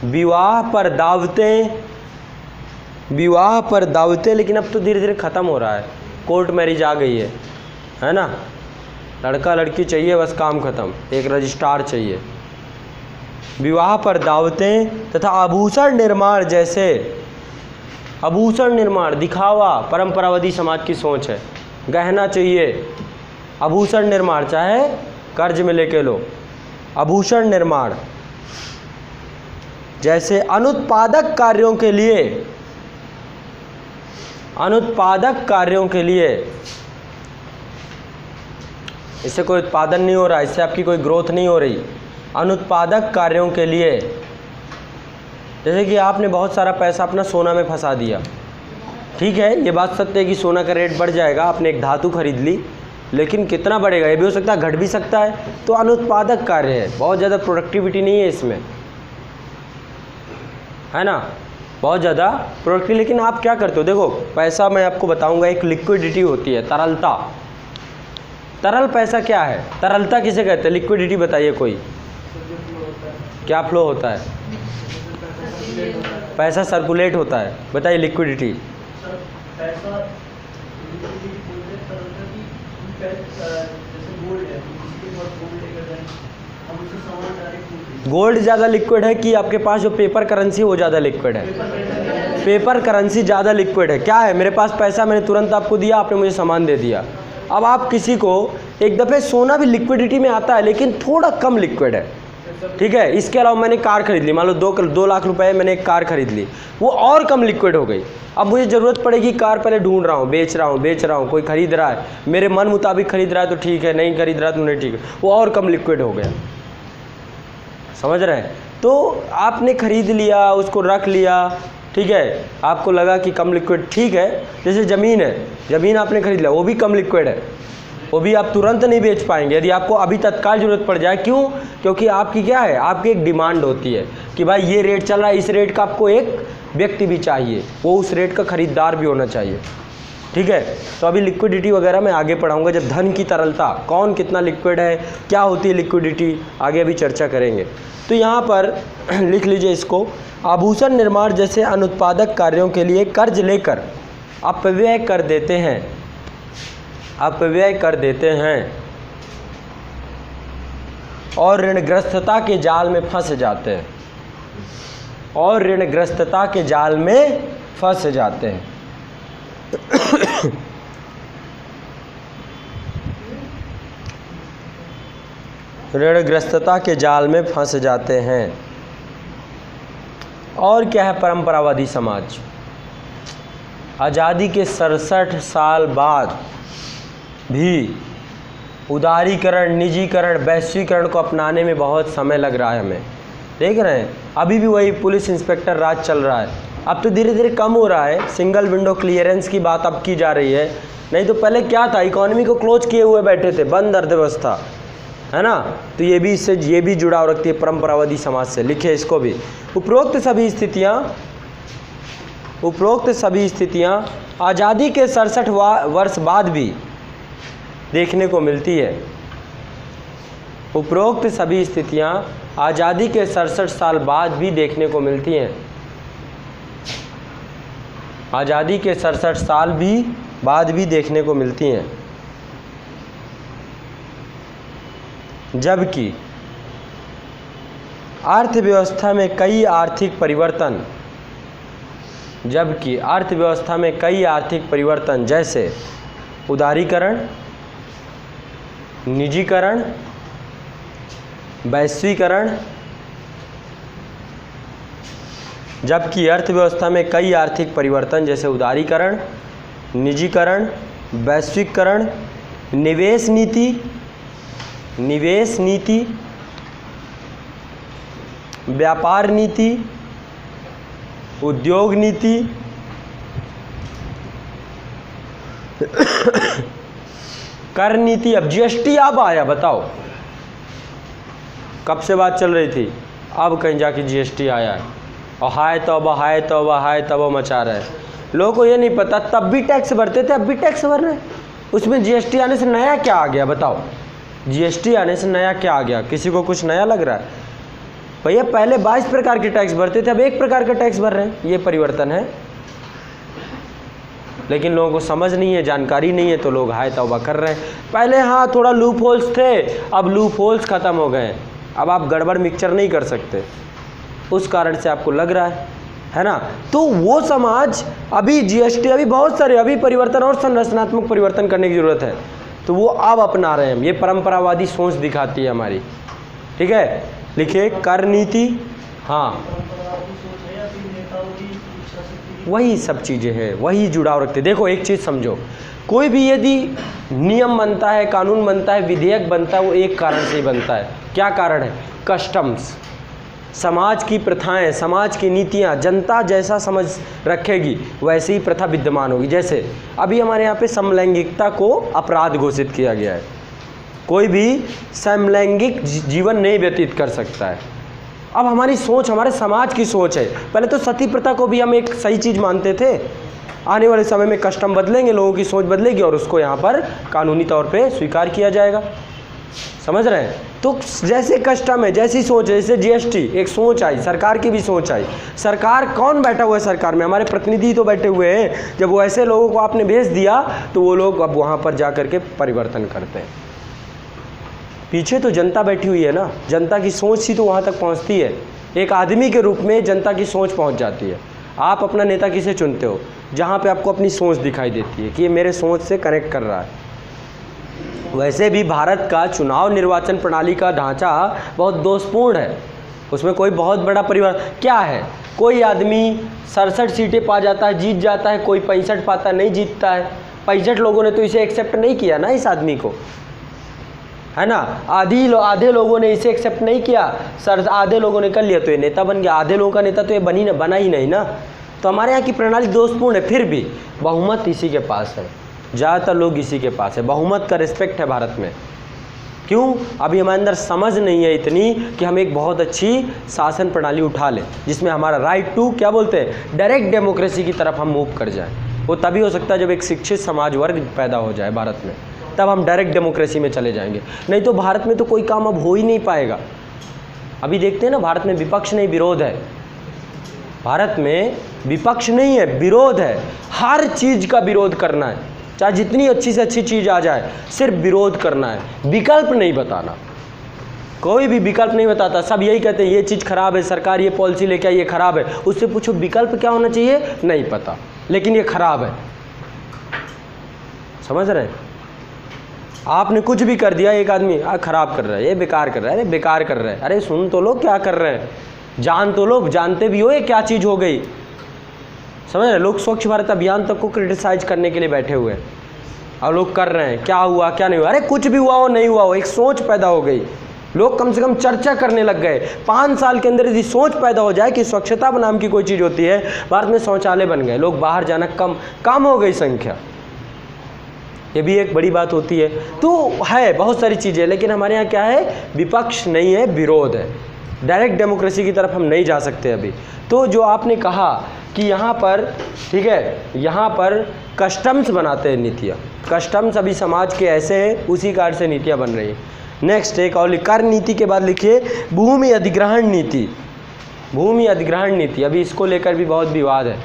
विवाह पर दावतें, लेकिन अब तो धीरे धीरे ख़त्म हो रहा है, कोर्ट मैरिज आ गई है ना, लड़का लड़की चाहिए बस काम ख़त्म, एक रजिस्ट्रार चाहिए। विवाह पर दावतें तथा आभूषण निर्माण, दिखावा, परंपरावादी समाज की सोच है। गहना चाहिए, आभूषण निर्माण, चाहे कर्ज में लेके लो, आभूषण निर्माण। जैसे अनुत्पादक कार्यों के लिए, अनुत्पादक कार्यों के लिए, इससे कोई उत्पादन नहीं हो रहा, इससे आपकी कोई ग्रोथ नहीं हो रही। अनुत्पादक कार्यों के लिए, जैसे कि आपने बहुत सारा पैसा अपना सोना में फंसा दिया, ठीक है, ये बात सत्य है कि सोना का रेट बढ़ जाएगा, आपने एक धातु खरीद ली, लेकिन कितना बढ़ेगा, ये भी हो सकता है, घट भी सकता है। तो अनुत्पादक कार्य है, बहुत ज़्यादा प्रोडक्टिविटी नहीं है इसमें, है ना, बहुत ज़्यादा प्रोडक्टिव। लेकिन आप क्या करते हो, देखो पैसा मैं आपको बताऊंगा, एक लिक्विडिटी होती है, तरलता। तरल पैसा क्या है, तरलता किसे कहते हैं, लिक्विडिटी बताइए कोई, क्या फ्लो होता है, पैसा सर्कुलेट होता है, बताइए लिक्विडिटी। पैसा गोल्ड ज़्यादा लिक्विड है कि आपके पास जो पेपर करेंसी है वो ज़्यादा लिक्विड है? पेपर करेंसी ज़्यादा लिक्विड है। क्या है, मेरे पास पैसा, मैंने तुरंत आपको दिया, आपने मुझे सामान दे दिया। अब आप किसी को एक दफ़े, सोना भी लिक्विडिटी में आता है लेकिन थोड़ा कम लिक्विड है, ठीक है। इसके अलावा मैंने कार खरीद ली, मान लो 2 लाख रुपए मैंने एक कार खरीद ली, वो और कम लिक्विड हो गई। अब मुझे ज़रूरत पड़ेगी कार, पहले ढूंढ रहा हूँ, बेच रहा हूँ, कोई खरीद रहा है, मेरे मन मुताबिक खरीद रहा है तो ठीक है, नहीं खरीद रहा है तो नहीं, ठीक है, वो और कम लिक्विड हो गया, समझ रहे हैं। तो आपने खरीद लिया, उसको रख लिया, ठीक है, आपको लगा कि कम लिक्विड, ठीक है। जैसे ज़मीन है, ज़मीन आपने खरीद लिया, वो भी कम लिक्विड है, वो भी आप तुरंत नहीं बेच पाएंगे यदि आपको अभी तत्काल ज़रूरत पड़ जाए। क्यों? क्योंकि आपकी क्या है, आपकी एक डिमांड होती है कि भाई ये रेट चल रहा है, इस रेट का आपको एक व्यक्ति भी चाहिए, वो उस रेट का खरीदार भी होना चाहिए, ठीक है। तो अभी लिक्विडिटी वगैरह मैं आगे पढ़ाऊंगा, जब धन की तरलता, कौन कितना लिक्विड है, क्या होती है लिक्विडिटी, आगे अभी चर्चा करेंगे। तो यहाँ पर लिख लीजिए इसको, आभूषण निर्माण जैसे अनुत्पादक कार्यों के लिए कर्ज लेकर अपव्यय कर देते हैं, अपव्यय कर देते हैं और ऋणग्रस्तता के जाल में फंस जाते हैं, और ऋणग्रस्तता के जाल में फंस जाते हैं। ऋणग्रस्तता के जाल में फंस जाते हैं। और क्या है परंपरावादी समाज? आज़ादी के 67 साल बाद भी उदारीकरण, निजीकरण, वैश्वीकरण को अपनाने में बहुत समय लग रहा है हमें, देख रहे हैं। अभी भी वही पुलिस इंस्पेक्टर राज चल रहा है। अब तो धीरे धीरे कम हो रहा है, सिंगल विंडो क्लियरेंस की बात अब की जा रही है, नहीं तो पहले क्या था, इकोनॉमी को क्लोज किए हुए बैठे थे, बंद अर्थव्यवस्था, है ना। तो ये भी इससे, ये भी जुड़ाव रखती है परंपरावादी समाज से, लिखे इसको भी। उपरोक्त सभी स्थितियाँ आज़ादी के 67 वर्ष बाद भी देखने को मिलती है। उपरोक्त सभी स्थितियाँ आज़ादी के 67 साल बाद भी देखने को मिलती हैं। आज़ादी के 67 साल भी बाद भी देखने को मिलती हैं, जबकि अर्थव्यवस्था में कई आर्थिक परिवर्तन, जैसे उदारीकरण, निजीकरण, वैश्वीकरण, जबकि अर्थव्यवस्था में कई आर्थिक परिवर्तन जैसे उदारीकरण, निजीकरण, वैश्वीकरण, निवेश नीति, व्यापार नीति, उद्योग नीति, कर नीति। अब जीएसटी अब आया, बताओ कब से बात चल रही थी, अब कहीं जाके जीएसटी आया है, और हाय तौबा मचा रहा है। लोगों को ये नहीं पता, तब भी टैक्स भरते थे, अब भी टैक्स भर रहे हैं। उसमें जीएसटी आने से नया क्या आ गया, बताओ, जीएसटी आने से नया क्या आ गया? किसी को कुछ नया लग रहा है? भैया पहले 22 प्रकार के टैक्स भरते थे, अब 1 प्रकार का टैक्स भर रहे हैं, ये परिवर्तन है। लेकिन लोगों को समझ नहीं है, जानकारी नहीं है, तो लोग हाय तौबा कर रहे हैं। पहले हाँ थोड़ा लूप होल्स थे, अब लूप होल्स ख़त्म हो गए, अब आप गड़बड़ मिक्सचर नहीं कर सकते, उस कारण से आपको लग रहा है ना। तो वो समाज, अभी जीएसटी, अभी बहुत सारे, अभी परिवर्तन और संरचनात्मक परिवर्तन करने की ज़रूरत है। तो वो अब अपना रहे हैं हम। ये परंपरावादी सोच दिखाती है हमारी। ठीक है, लिखिए कर नीति। हाँ, परंपरावादी सोच है या फिर नेताओं की इच्छा शक्ति? वही सब चीज़ें हैं, वही जुड़ाव रखते। देखो एक चीज़ समझो, कोई भी यदि नियम बनता है, कानून बनता है, विधेयक बनता है, वो एक कारण से ही बनता है। क्या कारण है? कस्टम्स, समाज की प्रथाएं, समाज की नीतियां। जनता जैसा समझ रखेगी वैसे ही प्रथा विद्यमान होगी। जैसे अभी हमारे यहाँ पे समलैंगिकता को अपराध घोषित किया गया है। कोई भी समलैंगिक जीवन नहीं व्यतीत कर सकता है। अब हमारी सोच, हमारे समाज की सोच है। पहले तो सती प्रथा को भी हम एक सही चीज़ मानते थे। आने वाले समय में कस्टम बदलेंगे, लोगों की सोच बदलेगी और उसको यहाँ पर कानूनी तौर पे स्वीकार किया जाएगा। समझ रहे हैं? तो जैसे कस्टम है, जैसी सोच है, जैसे जीएसटी एक सोच आई, सरकार की भी सोच आई। सरकार कौन बैठा हुआ है सरकार में? हमारे प्रतिनिधि तो बैठे हुए हैं। जब वो ऐसे लोगों को आपने भेज दिया तो वो लोग अब वहाँ पर जा कर के परिवर्तन करते हैं। पीछे तो जनता बैठी हुई है ना, जनता की सोच ही तो वहाँ तक पहुँचती है। एक आदमी के रूप में जनता की सोच पहुँच जाती है। आप अपना नेता किसे चुनते हो? जहाँ पे आपको अपनी सोच दिखाई देती है कि ये मेरे सोच से कनेक्ट कर रहा है। वैसे भी भारत का चुनाव निर्वाचन प्रणाली का ढांचा बहुत दोषपूर्ण है। उसमें कोई बहुत बड़ा परिवर्तन क्या है? कोई आदमी 67 सीटें पा जाता है, जीत जाता है, कोई 65 पाता नहीं, जीतता है। 65 लोगों ने तो इसे एक्सेप्ट नहीं किया ना, इस आदमी को, है ना। आधे लोगों ने इसे एक्सेप्ट नहीं किया, आधे लोगों ने कर लिया तो ये नेता बन गया। आधे लोगों का नेता तो ये बना ही नहीं ना। तो हमारे यहाँ की प्रणाली दोषपूर्ण है। फिर भी बहुमत इसी के पास है, ज़्यादातर लोग इसी के पास है। बहुमत का रिस्पेक्ट है भारत में। क्यों? अभी हमारे अंदर समझ नहीं है इतनी कि हम एक बहुत अच्छी शासन प्रणाली उठा लें जिसमें हमारा राइट टू, क्या बोलते हैं, डायरेक्ट डेमोक्रेसी की तरफ हम मूव कर जाएं। वो तभी हो सकता है जब एक शिक्षित समाज वर्ग पैदा हो जाए भारत में, तब हम डायरेक्ट डेमोक्रेसी में चले जाएंगे। नहीं तो भारत में तो कोई काम अब हो ही नहीं पाएगा। अभी देखते हैं ना, भारत में विपक्ष नहीं विरोध है। भारत में विपक्ष नहीं है, विरोध है। हर चीज़ का विरोध करना है, चाहे जितनी अच्छी से अच्छी चीज़ आ जाए, सिर्फ विरोध करना है, विकल्प नहीं बताना। कोई भी विकल्प नहीं बताता। सब यही कहते हैं ये चीज़ खराब है, सरकार ये पॉलिसी लेके आई, ये खराब है। उससे पूछो विकल्प क्या होना चाहिए, नहीं पता, लेकिन ये खराब है। समझ रहे हैं? आपने कुछ भी कर दिया, एक आदमी खराब कर रहा है, ये बेकार कर रहा है, अरे बेकार कर रहा है, अरे सुन तो लो क्या कर रहे हैं, जान तो लो, जानते भी हो ये क्या चीज़ हो गई। समझ रहे? लोग स्वच्छ भारत अभियान तक को क्रिटिसाइज करने के लिए बैठे हुए हैं और लोग कर रहे हैं क्या हुआ क्या नहीं हुआ। अरे कुछ भी हुआ हो नहीं हुआ हो, एक सोच पैदा हो गई, लोग कम से कम चर्चा करने लग गए। 5 साल के अंदर यदि सोच पैदा हो जाए कि स्वच्छता नाम की कोई चीज़ होती है, भारत में शौचालय बन गए, लोग बाहर जाना कम हो गई संख्या। ये भी एक बड़ी बात होती है। तो है बहुत सारी चीज़ें, लेकिन हमारे यहाँ क्या है, विपक्ष नहीं है, विरोध है। डायरेक्ट डेमोक्रेसी की तरफ हम नहीं जा सकते अभी। तो जो आपने कहा कि यहाँ पर, ठीक है, यहाँ पर कस्टम्स बनाते हैं नीतियाँ, कस्टम्स अभी समाज के ऐसे हैं, उसी कार्ड से नीतियाँ बन रही हैं। नेक्स्ट एक और कर नीति के बाद लिखिए भूमि अधिग्रहण नीति। भूमि अधिग्रहण नीति, अभी इसको लेकर भी बहुत विवाद है।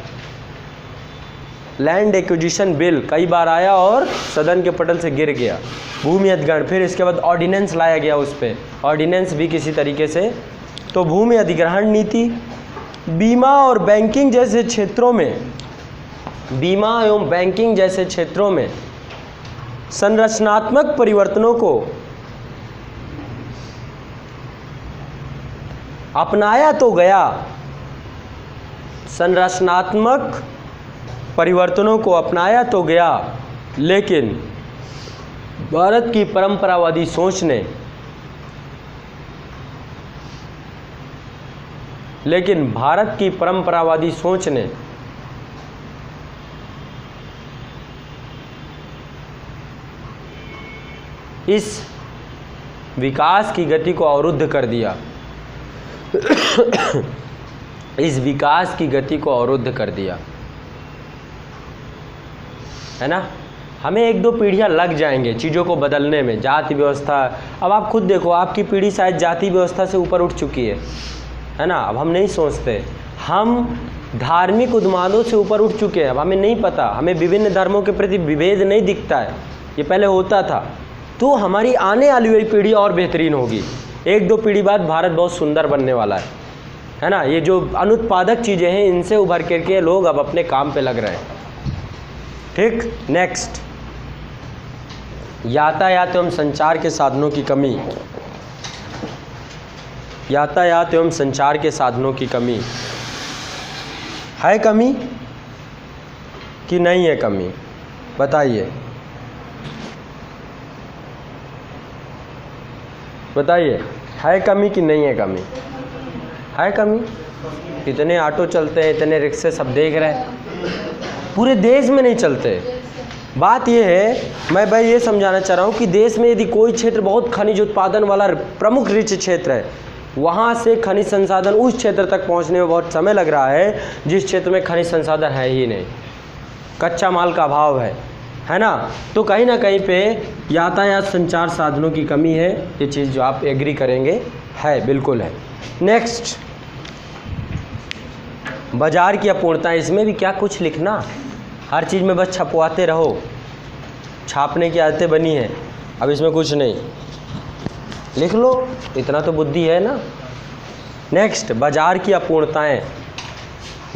लैंड एक्विजिशन बिल कई बार आया और सदन के पटल से गिर गया। भूमि अधिग्रहण, फिर इसके बाद ऑर्डिनेंस लाया गया उस पर, ऑर्डिनेंस भी किसी तरीके से। तो भूमि अधिग्रहण नीति, बीमा और बैंकिंग जैसे क्षेत्रों में, बीमा एवं बैंकिंग जैसे क्षेत्रों में संरचनात्मक परिवर्तनों को अपनाया तो गया, संरचनात्मक परिवर्तनों को अपनाया तो गया, लेकिन भारत की परंपरावादी सोच ने, लेकिन भारत की परंपरावादी सोच ने इस विकास की गति को अवरुद्ध कर दिया। इस विकास की गति को अवरुद्ध कर दिया, है ना। हमें 1-2 पीढ़ियाँ लग जाएंगे चीज़ों को बदलने में। जाति व्यवस्था, अब आप खुद देखो, आपकी पीढ़ी शायद जाति व्यवस्था से ऊपर उठ चुकी है ना। अब हम नहीं सोचते, हम धार्मिक उन्मादों से ऊपर उठ चुके हैं। अब हमें नहीं पता, हमें विभिन्न धर्मों के प्रति विभेद नहीं दिखता है, ये पहले होता था। तो हमारी आने वाली हुई पीढ़ी और बेहतरीन होगी। 1-2 पीढ़ी बाद भारत बहुत सुंदर बनने वाला है ना। ये जो अनुत्पादक चीज़ें हैं, इनसे उभर करके लोग अब अपने काम पे लग रहे हैं। ठीक, नेक्स्ट यातायात एवं संचार के साधनों की कमी, यातायात एवं संचार के साधनों की कमी है कमी कि नहीं है कमी, बताइए बताइए, है कमी कि नहीं है कमी? है कमी। इतने ऑटो चलते हैं, इतने रिक्शे सब देख रहे हैं, पूरे देश में नहीं चलते। बात यह है, मैं भाई ये समझाना चाह रहा हूँ कि देश में यदि कोई क्षेत्र बहुत खनिज उत्पादन वाला प्रमुख रिच क्षेत्र है, वहाँ से खनिज संसाधन उस क्षेत्र तक पहुँचने में बहुत समय लग रहा है जिस क्षेत्र में खनिज संसाधन है ही नहीं, कच्चा माल का अभाव है ना। तो कहीं ना कहीं पे यातायात संचार साधनों की कमी है, ये चीज़ जो आप एग्री करेंगे है, बिल्कुल है। नेक्स्ट, बाजार की अपूर्णता, इसमें भी क्या कुछ लिखना, हर चीज़ में बस छपवाते रहो, छापने की आदतें बनी है, अब इसमें कुछ नहीं, लिख लो, इतना तो बुद्धि है ना। नेक्स्ट, बाजार की अपूर्णताएं,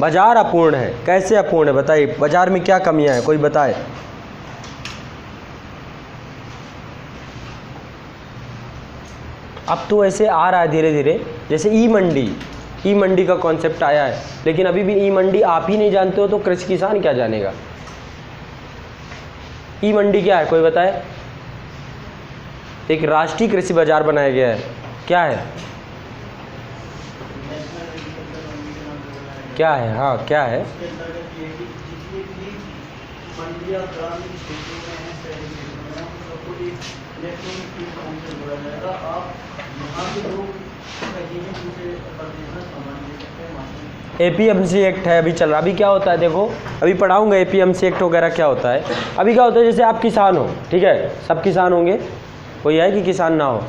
बाजार अपूर्ण है, कैसे अपूर्ण है बताइए, बाजार में क्या कमियां हैं, कोई बताए। अब तो ऐसे आ रहा है धीरे धीरे, जैसे ई मंडी का कॉन्सेप्ट आया है, लेकिन अभी भी ई मंडी आप ही नहीं जानते हो तो कृषि किसान क्या जानेगा। ई मंडी क्या है, कोई बताए। एक राष्ट्रीय कृषि बाजार बनाया गया है, क्या है, क्या है, हाँ क्या है। APMC एक्ट है, अभी चल रहा। अभी क्या होता है देखो, अभी पढ़ाऊंगा APMC एक्ट वगैरह क्या होता है। अभी क्या होता है, जैसे आप किसान हो, ठीक है, सब किसान होंगे, कोई है कि किसान ना हो,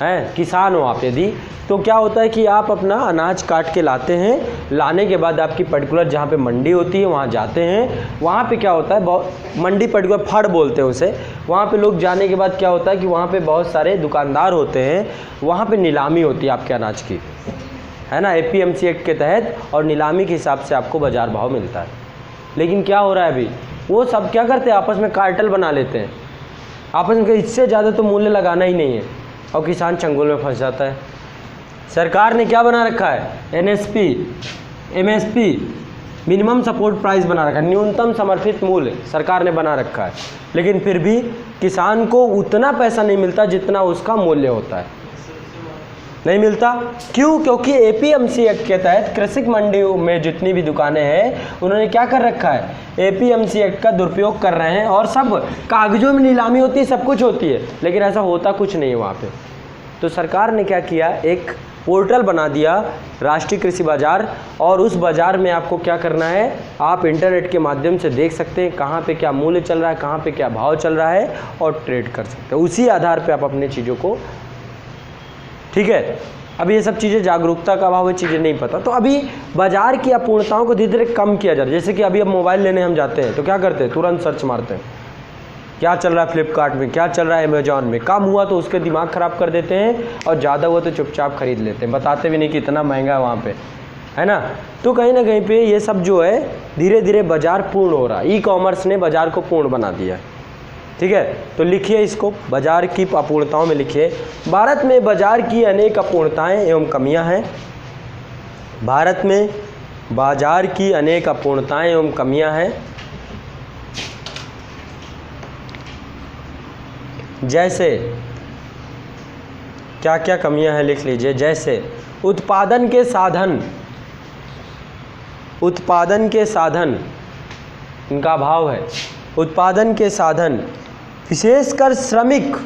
हैं किसान हो आप यदि, तो क्या होता है कि आप अपना अनाज काट के लाते हैं, लाने के बाद आपकी पर्टिकुलर जहाँ पे मंडी होती है वहाँ जाते हैं। वहाँ पे क्या होता है, बहुत मंडी पर्टिकुलर फड़ बोलते हैं उसे, वहाँ पे लोग जाने के बाद क्या होता है कि वहाँ पे बहुत सारे दुकानदार होते हैं, वहाँ पे नीलामी होती है आपके अनाज की, है ना, APMC एक्ट के तहत, और नीलामी के हिसाब से आपको बाज़ार भाव मिलता है। लेकिन क्या हो रहा है अभी, वो सब क्या करते हैं, आपस में कार्टेल बना लेते हैं, आपस में, इससे ज़्यादा तो मूल्य लगाना ही नहीं है, और किसान चंगुल में फंस जाता है। सरकार ने क्या बना रखा है, NSP MSP minimum support price बना रखा है, न्यूनतम समर्थित मूल्य सरकार ने बना रखा है, लेकिन फिर भी किसान को उतना पैसा नहीं मिलता जितना उसका मूल्य होता है, नहीं मिलता। क्यों? क्योंकि APMC एक्ट के तहत कृषि मंडियों में जितनी भी दुकानें हैं उन्होंने क्या कर रखा है, APMC एक्ट का दुरुपयोग कर रहे हैं, और सब कागजों में नीलामी होती है, सब कुछ होती है, लेकिन ऐसा होता कुछ नहीं है वहाँ पे। तो सरकार ने क्या किया, एक पोर्टल बना दिया, राष्ट्रीय कृषि बाजार, और उस बाज़ार में आपको क्या करना है, आप इंटरनेट के माध्यम से देख सकते हैं कहाँ पे क्या मूल्य चल रहा है, कहाँ पे क्या भाव चल रहा है, और ट्रेड कर सकते हैं। उसी आधार पे आप अपने चीज़ों को, ठीक है। अभी ये सब चीज़ें जागरूकता का अभाव है, चीज़ें नहीं पता, तो अभी बाज़ार की अपूर्णताओं को धीरे धीरे कम किया जा रहा है। जैसे कि अभी अब मोबाइल लेने हम जाते हैं तो क्या करते हैं, तुरंत सर्च मारते हैं क्या चल रहा है फ्लिपकार्ट में, क्या चल रहा है अमेजॉन में, कम हुआ तो उसके दिमाग ख़राब कर देते हैं, और ज़्यादा हुआ तो चुपचाप खरीद लेते हैं, बताते भी नहीं कि इतना महंगा है वहाँ पे, है ना। तो कहीं ना कहीं पे ये सब जो है धीरे धीरे बाज़ार पूर्ण हो रहा है, ई-कॉमर्स ने बाज़ार को पूर्ण बना दिया है, ठीक है। तो लिखिए इसको, बाज़ार की अपूर्णताओं में लिखिए, भारत में बाज़ार की अनेक अपूर्णताएं एवं कमियां हैं। भारत में बाज़ार की अनेक अपूर्णताएं एवं कमियां हैं। जैसे क्या क्या कमियां हैं लिख लीजिए, जैसे उत्पादन के साधन, उत्पादन के साधन इनका अभाव है, उत्पादन के साधन, विशेषकर श्रमिक,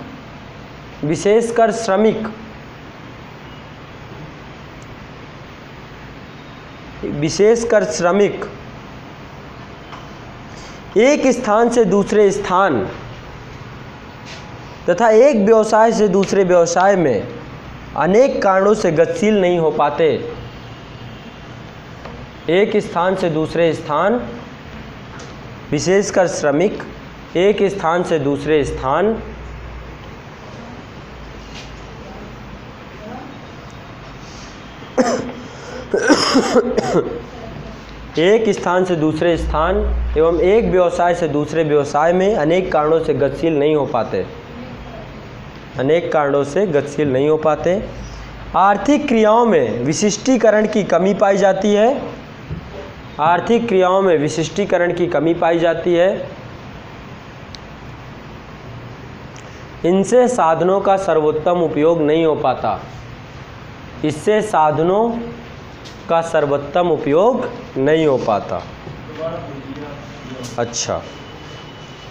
विशेषकर श्रमिक, विशेषकर श्रमिक एक स्थान से दूसरे स्थान तथा एक व्यवसाय से दूसरे व्यवसाय में अनेक कारणों से गतिशील नहीं हो पाते। एक स्थान से दूसरे स्थान, विशेषकर श्रमिक एक स्थान से दूसरे स्थान एक स्थान से दूसरे स्थान एवं एक व्यवसाय से दूसरे व्यवसाय में अनेक कारणों से गतिशील नहीं हो पाते, अनेक कारणों से गतिशील नहीं हो पाते। आर्थिक क्रियाओं में विशिष्टीकरण की कमी पाई जाती है, आर्थिक क्रियाओं में विशिष्टीकरण की कमी पाई जाती है। इनसे साधनों का सर्वोत्तम उपयोग नहीं हो पाता, इससे साधनों का सर्वोत्तम उपयोग नहीं हो पाता। अच्छा,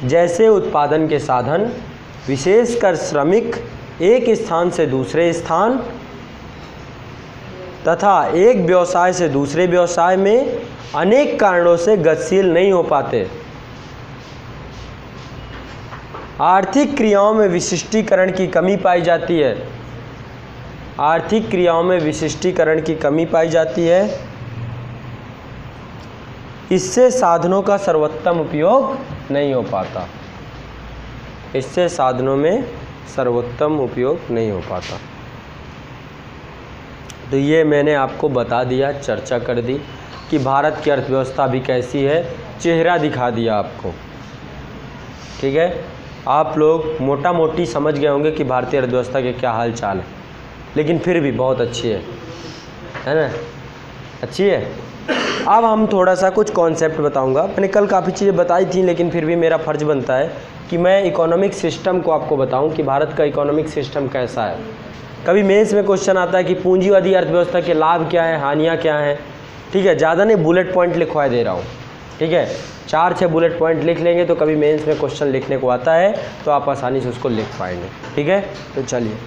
जैसे उत्पादन के साधन, विशेषकर श्रमिक एक स्थान से दूसरे स्थान तथा एक व्यवसाय से दूसरे व्यवसाय में अनेक कारणों से गतिशील नहीं हो पाते। आर्थिक क्रियाओं में विशिष्टीकरण की कमी पाई जाती है, आर्थिक क्रियाओं में विशिष्टीकरण की कमी पाई जाती है। इससे साधनों का सर्वोत्तम उपयोग नहीं हो पाता, इससे साधनों में सर्वोत्तम उपयोग नहीं हो पाता। तो ये मैंने आपको बता दिया, चर्चा कर दी कि भारत की अर्थव्यवस्था भी कैसी है, चेहरा दिखा दिया आपको। ठीक है, आप लोग मोटा मोटी समझ गए होंगे कि भारतीय अर्थव्यवस्था के क्या हाल चाल है, लेकिन फिर भी बहुत अच्छी है ना, अच्छी है। अब हम थोड़ा सा कुछ कॉन्सेप्ट बताऊंगा। मैंने कल काफ़ी चीज़ें बताई थी, लेकिन फिर भी मेरा फ़र्ज़ बनता है कि मैं इकोनॉमिक सिस्टम को आपको बताऊं कि भारत का इकोनॉमिक सिस्टम कैसा है। कभी मेंस में क्वेश्चन आता है कि पूंजीवादी अर्थव्यवस्था के लाभ क्या हैं, हानियाँ क्या हैं। ठीक है, ज़्यादा नहीं, बुलेट पॉइंट लिखवा दे रहा हूँ। ठीक है, 4-6 बुलेट पॉइंट लिख लेंगे तो कभी मेंस में क्वेश्चन लिखने को आता है तो आप आसानी से उसको लिख पाएंगे। ठीक है, तो चलिए।